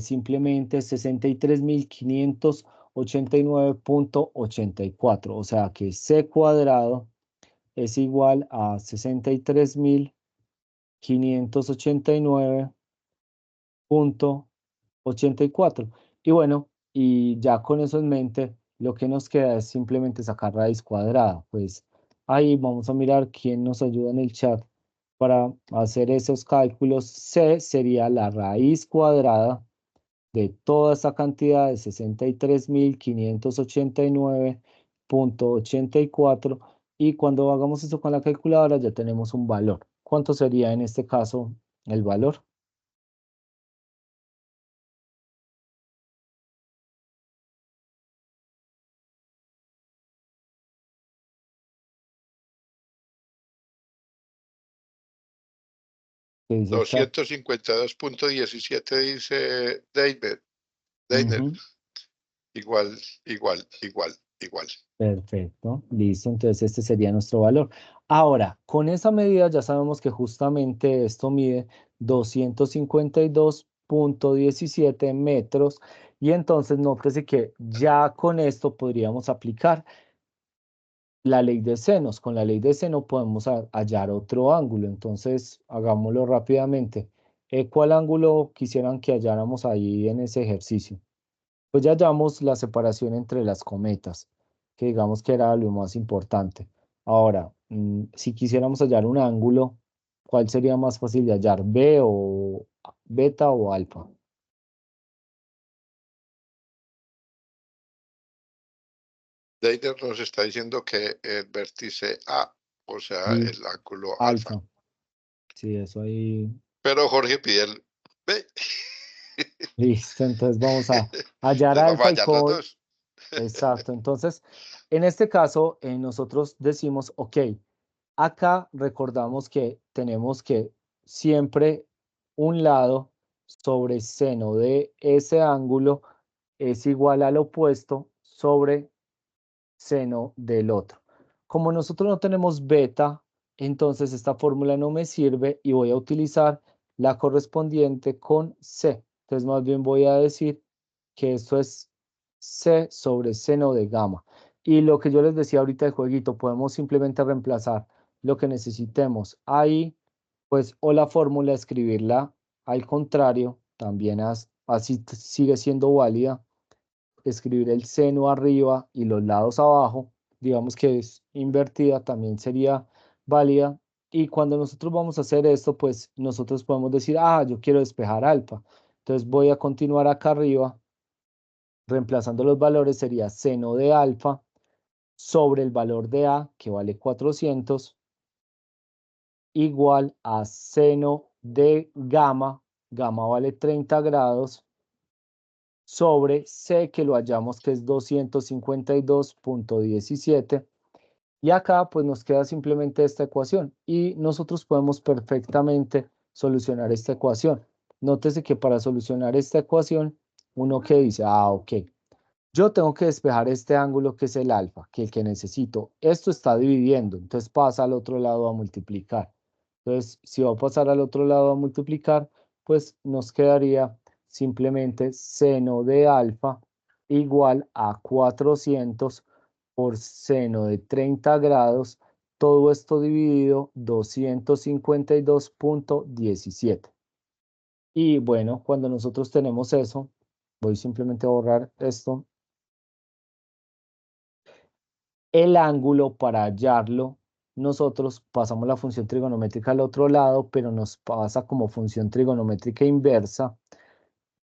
simplemente 63.589.84, o sea que c cuadrado es igual a 63.589.84. Y bueno, y ya con eso en mente, lo que nos queda es simplemente sacar raíz cuadrada. Pues ahí vamos a mirar quién nos ayuda en el chat para hacer esos cálculos. C sería la raíz cuadrada de toda esa cantidad de 63.589.84. Y cuando hagamos eso con la calculadora ya tenemos un valor. ¿Cuánto sería en este caso el valor? ¿Qué dice el chat? 252.17 dice Deiner. Ujú. Igual. Perfecto, listo. Entonces este sería nuestro valor. Ahora, con esa medida ya sabemos que justamente esto mide 252.17 metros. Y entonces nótese que ya con esto podríamos aplicar la ley de senos. Con la ley de seno podemos hallar otro ángulo. Entonces hagámoslo rápidamente. ¿Cuál ángulo quisieran que halláramos ahí en ese ejercicio? Pues ya hallamos la separación entre las cometas, que digamos que era lo más importante. Ahora, si quisiéramos hallar un ángulo, ¿cuál sería más fácil de hallar? ¿B o beta o alfa? Deiner nos está diciendo que el vértice A, o sea, Sí, el ángulo alfa. alfa. Sí, eso ahí. Pero Jorge pide el B. Listo, entonces vamos a hallar Entonces vamos a alfa y hallar los con. dos. Exacto, entonces, en este caso, nosotros decimos, ok, acá recordamos que tenemos que siempre un lado sobre seno de ese ángulo es igual al opuesto sobre seno del otro. Como nosotros no tenemos beta, entonces esta fórmula no me sirve y voy a utilizar la correspondiente con C. Entonces más bien voy a decir que esto es C sobre seno de gamma. Y lo que yo les decía ahorita de jueguito, podemos simplemente reemplazar lo que necesitemos ahí, pues, o la fórmula, escribirla al contrario, también así sigue siendo válida. Escribir el seno arriba y los lados abajo, digamos que es invertida, también sería válida. Y cuando nosotros vamos a hacer esto, pues nosotros podemos decir, yo quiero despejar alfa. Entonces voy a continuar acá arriba, reemplazando los valores, sería seno de alfa sobre el valor de A, que vale 400, igual a seno de gamma, gamma vale 30 grados, sobre C, que lo hallamos que es 252.17. Y acá pues nos queda simplemente esta ecuación y nosotros podemos perfectamente solucionar esta ecuación. Nótese que para solucionar esta ecuación, uno que dice, ok, yo tengo que despejar este ángulo que es el alfa, que el que necesito. Esto está dividiendo, entonces pasa al otro lado a multiplicar. Entonces, si va a pasar al otro lado a multiplicar, pues nos quedaría simplemente seno de alfa igual a 400 por seno de 30 grados, todo esto dividido 252.17. Y bueno, cuando nosotros tenemos eso, voy simplemente a borrar esto. El ángulo, para hallarlo, nosotros pasamos la función trigonométrica al otro lado, pero nos pasa como función trigonométrica inversa.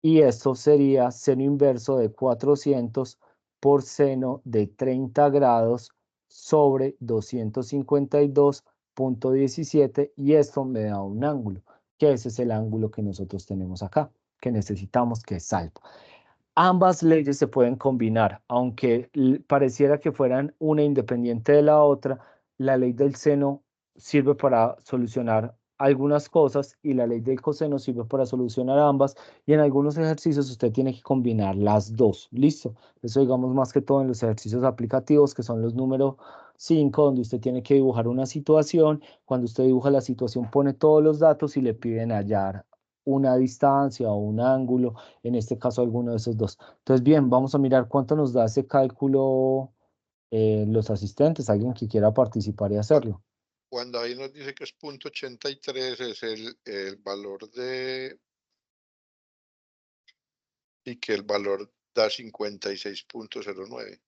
Y esto sería seno inverso de 400 por seno de 30 grados sobre 252.17. Y esto me da un ángulo, que ese es el ángulo que nosotros tenemos acá, que necesitamos, que es alfa. Ambas leyes se pueden combinar, aunque pareciera que fueran una independiente de la otra. La ley del seno sirve para solucionar algunas cosas y la ley del coseno sirve para solucionar ambas, y en algunos ejercicios usted tiene que combinar las dos. ¿Listo? Eso digamos más que todo en los ejercicios aplicativos, que son los número 5, donde usted tiene que dibujar una situación. Cuando usted dibuja la situación pone todos los datos y le piden hallar una distancia o un ángulo, en este caso alguno de esos dos. Entonces, bien, vamos a mirar cuánto nos da ese cálculo los asistentes, alguien que quiera participar y hacerlo. Cuando ahí nos dice que es 0.83, es el valor de... y que el valor da 56.09.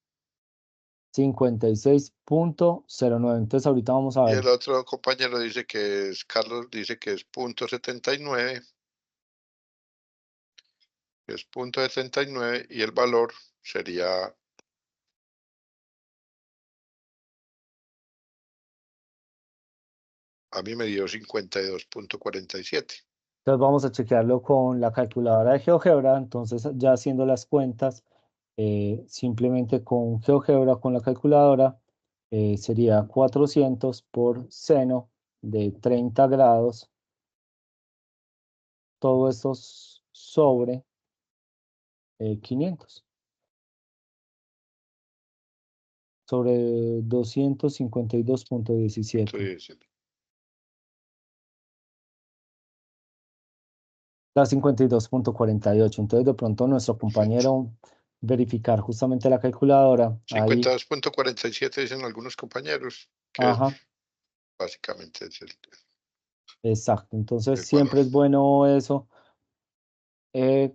56.09. Entonces, ahorita vamos a Y ver. el otro compañero dice que es, Carlos dice que es 0.79, que es 0.79 y el valor sería... A mí me dio 52.47. Entonces, vamos a chequearlo con la calculadora de GeoGebra. Entonces, ya haciendo las cuentas, simplemente con GeoGebra, con la calculadora, sería 400 por seno de 30 grados. Todo esto sobre 500. Sobre 252.17. Da 52.48. Entonces, de pronto nuestro compañero verificar justamente la calculadora. Ahí, 52.47 dicen algunos compañeros, que es, ajá, básicamente es exacto. Entonces, el valor. siempre es bueno eso.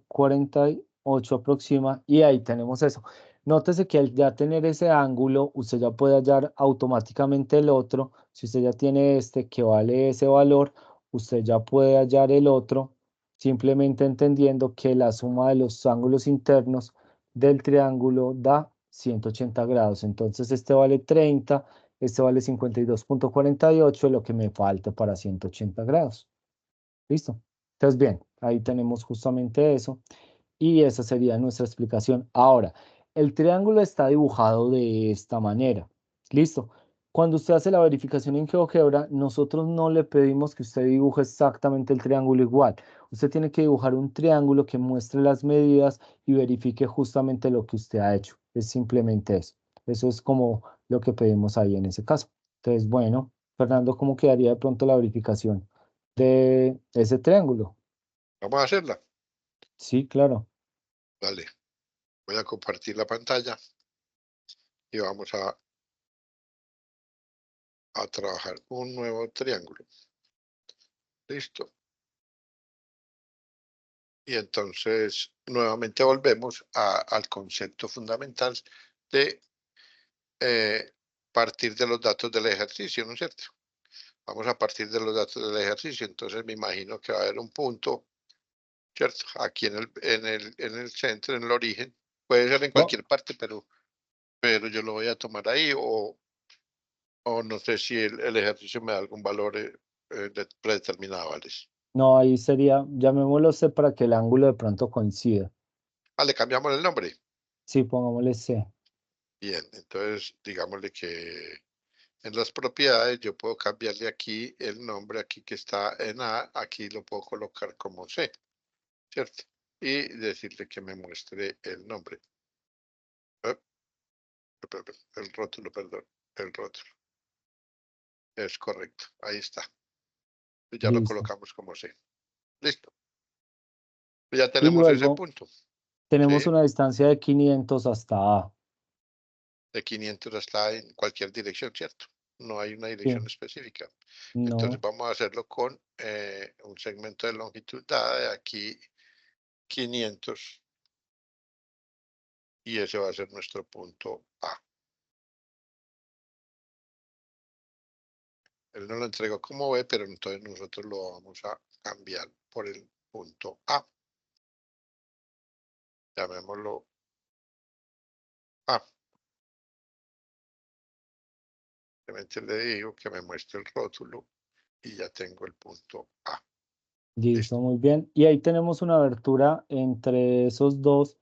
48 aproxima, y ahí tenemos eso. Nótese que al ya tener ese ángulo, usted ya puede hallar automáticamente el otro. Si usted ya tiene este que vale ese valor, usted ya puede hallar el otro, simplemente entendiendo que la suma de los ángulos internos del triángulo da 180 grados. Entonces este vale 30, este vale 52.48, lo que me falta para 180 grados. ¿Listo? Entonces, bien, ahí tenemos justamente eso. Y esa sería nuestra explicación. Ahora, el triángulo está dibujado de esta manera. ¿Listo? Cuando usted hace la verificación en GeoGebra, nosotros no le pedimos que usted dibuje exactamente el triángulo igual. Usted tiene que dibujar un triángulo que muestre las medidas y verifique justamente lo que usted ha hecho. Es simplemente eso. Eso es como lo que pedimos ahí en ese caso. Entonces, bueno, Fernando, ¿cómo quedaría de pronto la verificación de ese triángulo? Vamos a hacerla. Sí, claro. Vale. Voy a compartir la pantalla y vamos a trabajar un nuevo triángulo. Listo. Y entonces nuevamente volvemos al concepto fundamental de partir de los datos del ejercicio, ¿no es cierto? Vamos a partir de los datos del ejercicio. Entonces me imagino que va a haber un punto, ¿cierto? Aquí en el centro, en el origen. Puede ser en No, cualquier parte, pero yo lo voy a tomar ahí, o no sé si el ejercicio me da algún valor predeterminado, ¿vale? no, ahí sería, llamémoslo C para que el ángulo de pronto coincida. Ah, le cambiamos el nombre. Sí, pongámosle C. Bien, entonces digámosle que en las propiedades yo puedo cambiarle aquí el nombre, aquí que está en A, aquí lo puedo colocar como C, ¿cierto? Y decirle que me muestre el nombre. El rótulo, perdón, el rótulo. Es correcto, ahí está. Ya lo Listo. colocamos como C. Listo. Ya Y tenemos ese luego punto, tenemos ¿sí? una distancia de 500 hasta A. De 500 hasta en cualquier dirección, ¿cierto? No hay una Sí, dirección específica. Entonces no, vamos a hacerlo con un segmento de longitud dada de aquí 500 y ese va a ser nuestro punto A. Él no lo entregó como B, pero entonces nosotros lo vamos a cambiar por el punto A. Llamémoslo A. Simplemente le digo que me muestre el rótulo y ya tengo el punto A. listo, Listo. muy bien. Y ahí tenemos una abertura entre esos dos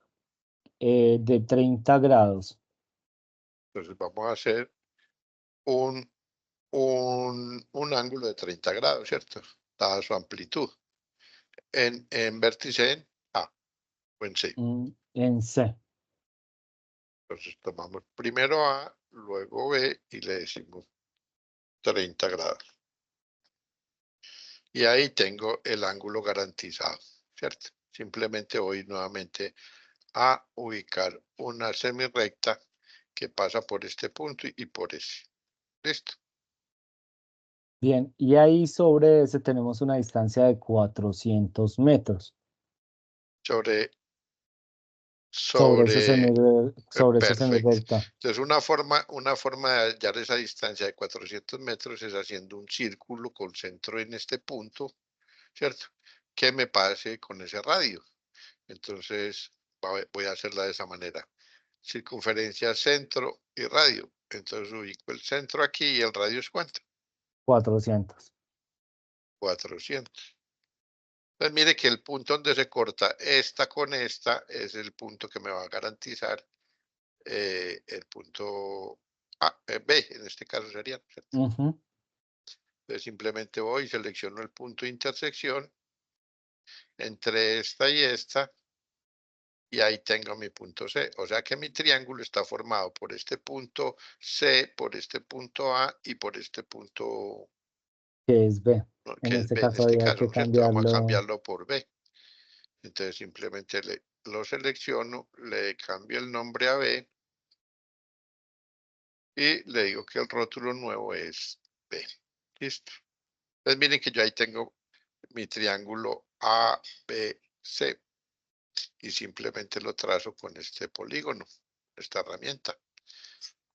de 30 grados. Entonces vamos a hacer un ángulo de 30 grados, ¿cierto? Dada su amplitud. En vértice en A o en C. En C. Entonces tomamos primero A, luego B y le decimos 30 grados. Y ahí tengo el ángulo garantizado, ¿cierto? Simplemente voy nuevamente a ubicar una semirrecta que pasa por este punto y por ese. ¿Listo? Bien, y ahí sobre ese tenemos una distancia de 400 metros. Sobre esa perfecto. semirrecta. Entonces, una forma de hallar esa distancia de 400 metros es haciendo un círculo con centro en este punto, ¿cierto? Que me pase con ese radio. Entonces, voy a hacerla de esa manera. Circunferencia, centro y radio. Entonces, ubico el centro aquí y el radio es ¿cuánto? 400. 400. Entonces, mire que el punto donde se corta esta con esta es el punto que me va a garantizar el punto B, en este caso sería, ¿cierto? Entonces simplemente voy y selecciono el punto de intersección entre esta y ahí tengo mi punto C. O sea que mi triángulo está formado por este punto C, por este punto A y por este punto Que es B. que En es este B en caso este había caso, que ¿no es cierto? Vamos a cambiarlo. cambiarlo por B. Entonces simplemente lo selecciono, le cambio el nombre a B y le digo que el rótulo nuevo es B. Listo. Entonces miren que yo ahí tengo mi triángulo ABC y simplemente lo trazo con este polígono, esta herramienta.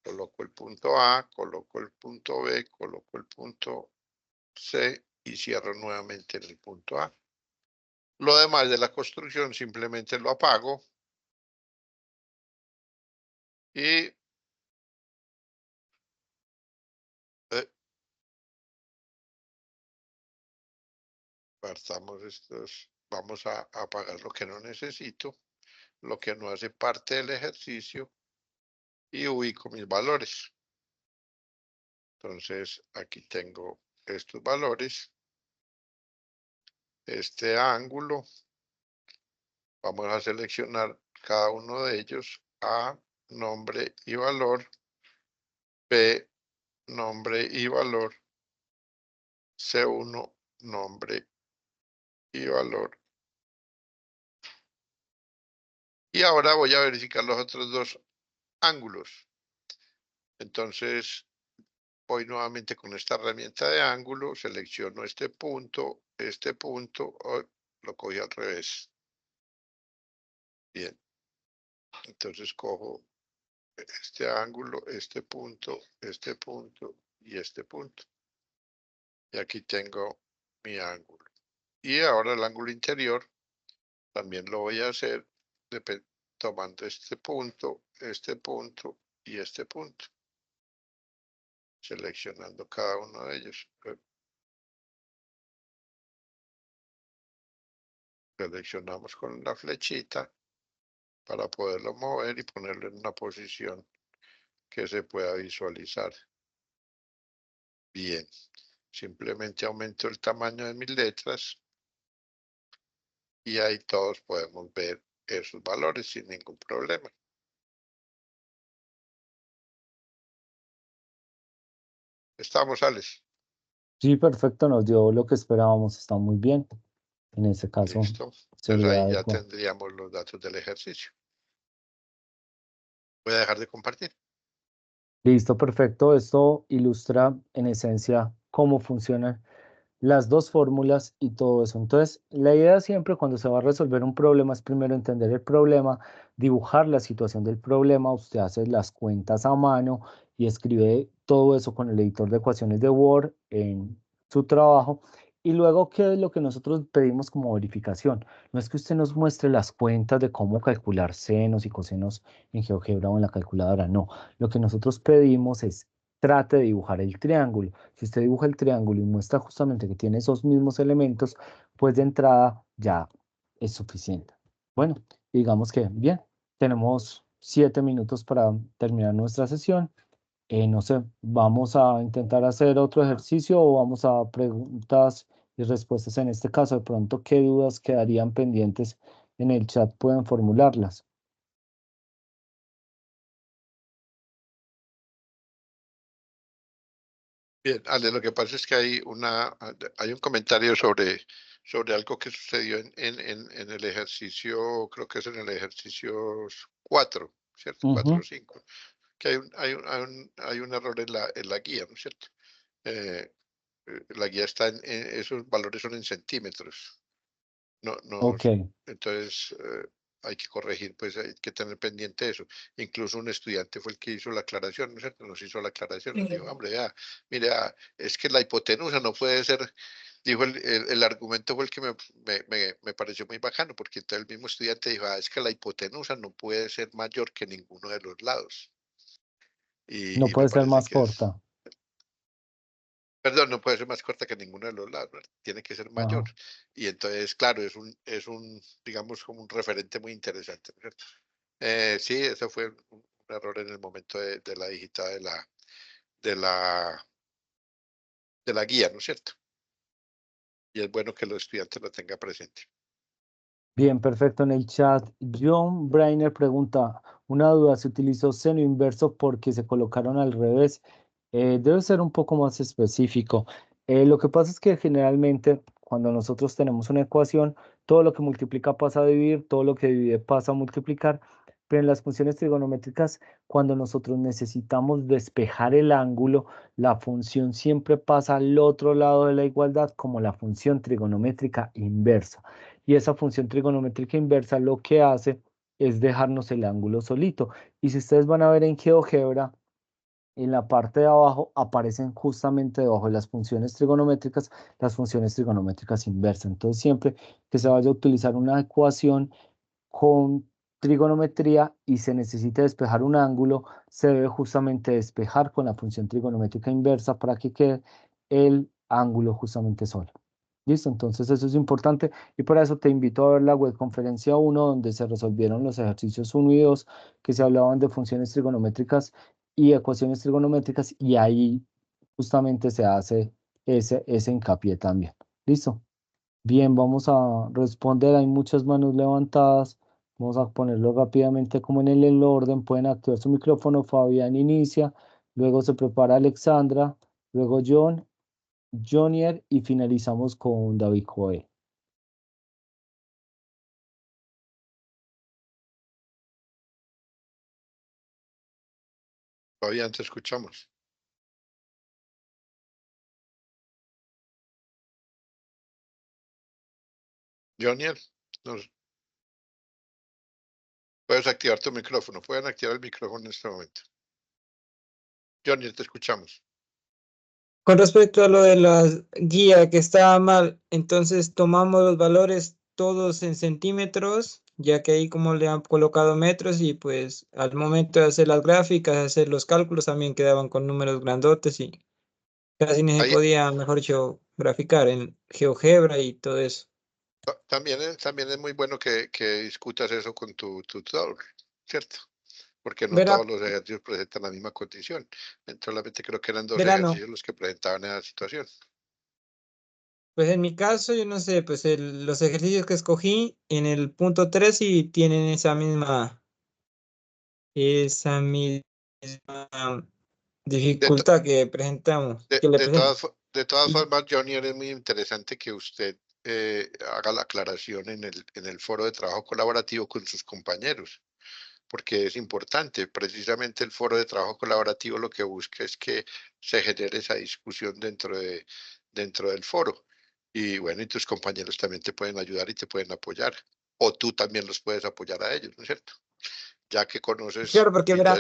Coloco el punto A, coloco el punto B, coloco el punto C y cierro nuevamente en el punto A. Lo demás de la construcción simplemente lo apago y apartamos estos. Vamos a apagar lo que no necesito, lo que no hace parte del ejercicio y ubico mis valores. Entonces aquí tengo estos valores, este ángulo. Vamos a seleccionar cada uno de ellos. A, nombre y valor. B, nombre y valor. C1, nombre y valor. Y ahora voy a verificar los otros dos ángulos. Entonces, voy nuevamente con esta herramienta de ángulo, selecciono este punto, lo cogí al revés. Bien. Entonces cojo este ángulo, este punto y este punto. Y aquí tengo mi ángulo. Y ahora el ángulo interior también lo voy a hacer tomando este punto y este punto. Seleccionando cada uno de ellos. Seleccionamos con la flechita para poderlo mover y ponerlo en una posición que se pueda visualizar. Bien. Simplemente aumento el tamaño de mis letras y ahí todos podemos ver esos valores sin ningún problema. ¿Estamos, Alex? Sí, perfecto, nos dio lo que esperábamos, está muy bien. En ese caso, Listo. Entonces sería ahí ya adecuado. tendríamos los datos del ejercicio. Voy a dejar de compartir. Listo, perfecto. Esto ilustra en esencia cómo funcionan las dos fórmulas y todo eso. Entonces, la idea siempre cuando se va a resolver un problema es primero entender el problema, dibujar la situación del problema, usted hace las cuentas a mano y escribe todo eso con el editor de ecuaciones de Word en su trabajo. Y luego, ¿qué es lo que nosotros pedimos como verificación? No es que usted nos muestre las cuentas de cómo calcular senos y cosenos en GeoGebra o en la calculadora, no. Lo que nosotros pedimos es trate de dibujar el triángulo. Si usted dibuja el triángulo y muestra justamente que tiene esos mismos elementos, pues de entrada ya es suficiente. Bueno, digamos que bien. tenemos 7 minutos para terminar nuestra sesión. No sé, vamos a intentar hacer otro ejercicio o vamos a preguntas y respuestas en este caso. De pronto, ¿qué dudas quedarían pendientes en el chat? Pueden formularlas. Bien, Ale, lo que pasa es que hay un comentario sobre algo que sucedió en el ejercicio, creo que es en el ejercicio 4, ¿cierto? 4 o 5, que hay un error en la guía, ¿no es cierto? La guía está esos valores son en centímetros. No, no, Ok, entonces hay que corregir, pues hay que tener pendiente eso. Incluso un estudiante fue el que hizo la aclaración, ¿no es cierto? Nos hizo la aclaración, nos dijo, hombre, ya, mire, es que la hipotenusa no puede ser, dijo el argumento fue el que me pareció muy bacano, porque entonces el mismo estudiante dijo, es que la hipotenusa no puede ser mayor que ninguno de los lados. no Y me puede ser parece más que es, corta. perdón, no puede ser más corta que ninguno de los lados, ¿verdad? Tiene que ser mayor. Ajá. Y entonces, claro, digamos, como un referente muy interesante, ¿no es cierto? Sí, eso fue un error en el momento de la digitada de la, de la guía, ¿no es cierto? Y es bueno que los estudiantes lo tengan presente. Bien, perfecto. En el chat, John Brainer pregunta, una duda, ¿se utilizó seno inverso porque se colocaron al revés? Debe ser un poco más específico. Lo que pasa es que generalmente cuando nosotros tenemos una ecuación, todo lo que multiplica pasa a dividir, todo lo que divide pasa a multiplicar, pero en las funciones trigonométricas, cuando nosotros necesitamos despejar el ángulo, la función siempre pasa al otro lado de la igualdad como la función trigonométrica inversa. Y esa función trigonométrica inversa lo que hace es dejarnos el ángulo solito. Y si ustedes van a ver en GeoGebra, en la parte de abajo aparecen justamente debajo de las funciones trigonométricas inversas. Entonces, siempre que se vaya a utilizar una ecuación con trigonometría y se necesite despejar un ángulo, se debe justamente despejar con la función trigonométrica inversa para que quede el ángulo justamente solo. ¿Listo? Entonces eso es importante y por eso te invito a ver la webconferencia 1 donde se resolvieron los ejercicios 1 y 2 que se hablaban de funciones trigonométricas y ecuaciones trigonométricas y ahí justamente se hace ese hincapié también. ¿Listo? Bien, vamos a responder. Hay muchas manos levantadas. Vamos a ponerlo rápidamente como en el orden. Pueden activar su micrófono. Fabián inicia. Luego se prepara Alexandra. Luego John, Jonier y finalizamos con David Joe. Todavía te escuchamos. Jonier, puedes activar tu micrófono. Pueden activar el micrófono en este momento. Jonier, te escuchamos. Con respecto a lo de la guía que estaba mal, entonces tomamos los valores todos en centímetros, ya que ahí como le han colocado metros y pues al momento de hacer las gráficas, hacer los cálculos también quedaban con números grandotes y casi ni se Ahí, podía, mejor dicho, graficar en GeoGebra y todo eso. también es muy bueno que discutas eso con tu tutor, ¿cierto? Porque no Verá, todos los ejercicios presentan la misma condición. Solamente creo que eran 2 verano, ejercicios los que presentaban esa situación. pues en mi caso, yo no sé, pues los ejercicios que escogí en el punto 3 y tienen esa misma De, to- dificultad que presentamos, que le presento. de todas Y formas, Johnny, es muy interesante que usted haga la aclaración en el foro de trabajo colaborativo con sus compañeros, porque es importante. Precisamente el foro de trabajo colaborativo lo que busca es que se genere esa discusión dentro del foro. Y bueno, y tus compañeros también te pueden ayudar y te pueden apoyar. O tú también los puedes apoyar a ellos, ¿no es cierto? Ya que conoces claro, porque verá,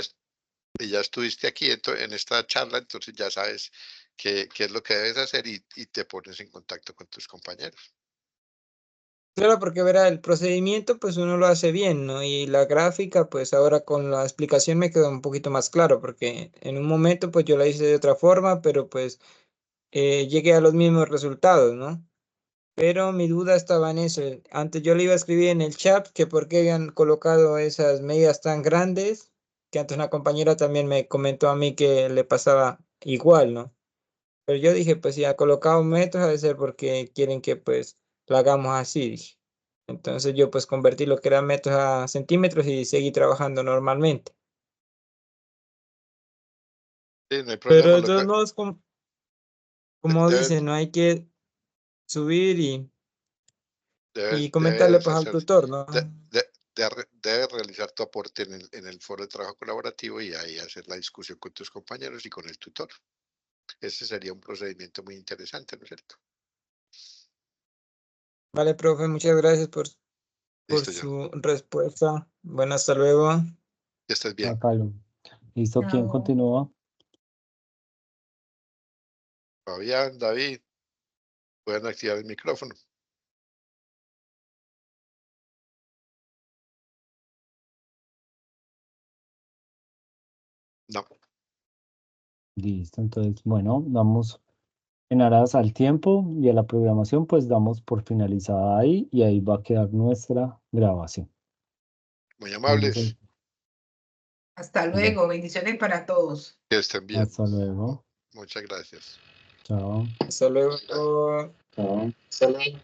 y ya estuviste aquí en esta charla, entonces ya sabes qué es lo que debes hacer y te pones en contacto con tus compañeros. claro, porque verá, el procedimiento pues uno lo hace bien, ¿no? Y la gráfica pues ahora con la explicación me quedó un poquito más claro, porque en un momento pues yo la hice de otra forma, pero pues llegué a los mismos resultados, ¿no? Pero mi duda estaba en eso. Antes yo le iba a escribir en el chat que por qué habían colocado esas medidas tan grandes, que antes una compañera también me comentó a mí que le pasaba igual, ¿no? Pero yo dije, pues si ha colocado metros, ha de ser porque quieren que pues lo hagamos así, dije. Entonces yo pues convertí lo que eran metros a centímetros y seguí trabajando normalmente. Sí, no hay Pero problema. de todos modos, como dice, no hay que subir y comentarle debes pues al hacer, tutor, ¿no? debes realizar tu aporte en el foro de trabajo colaborativo y ahí hacer la discusión con tus compañeros y con el tutor. Ese sería un procedimiento muy interesante, ¿no es cierto? Vale, profe, muchas gracias por Listo, ya. su respuesta. Bueno, hasta luego. Que estés bien. Pablo. ¿Listo? ¿Quién Chao. continúa? Fabián, David, pueden activar el micrófono. No. Listo, entonces, bueno, damos en aras al tiempo y a la programación, pues damos por finalizada ahí y ahí va a quedar nuestra grabación. Muy Vamos a- amables. Hasta luego. Bendiciones para todos. Que estén bien. Hasta luego. Muchas gracias. Chao. Hasta luego. Chao. Hasta luego.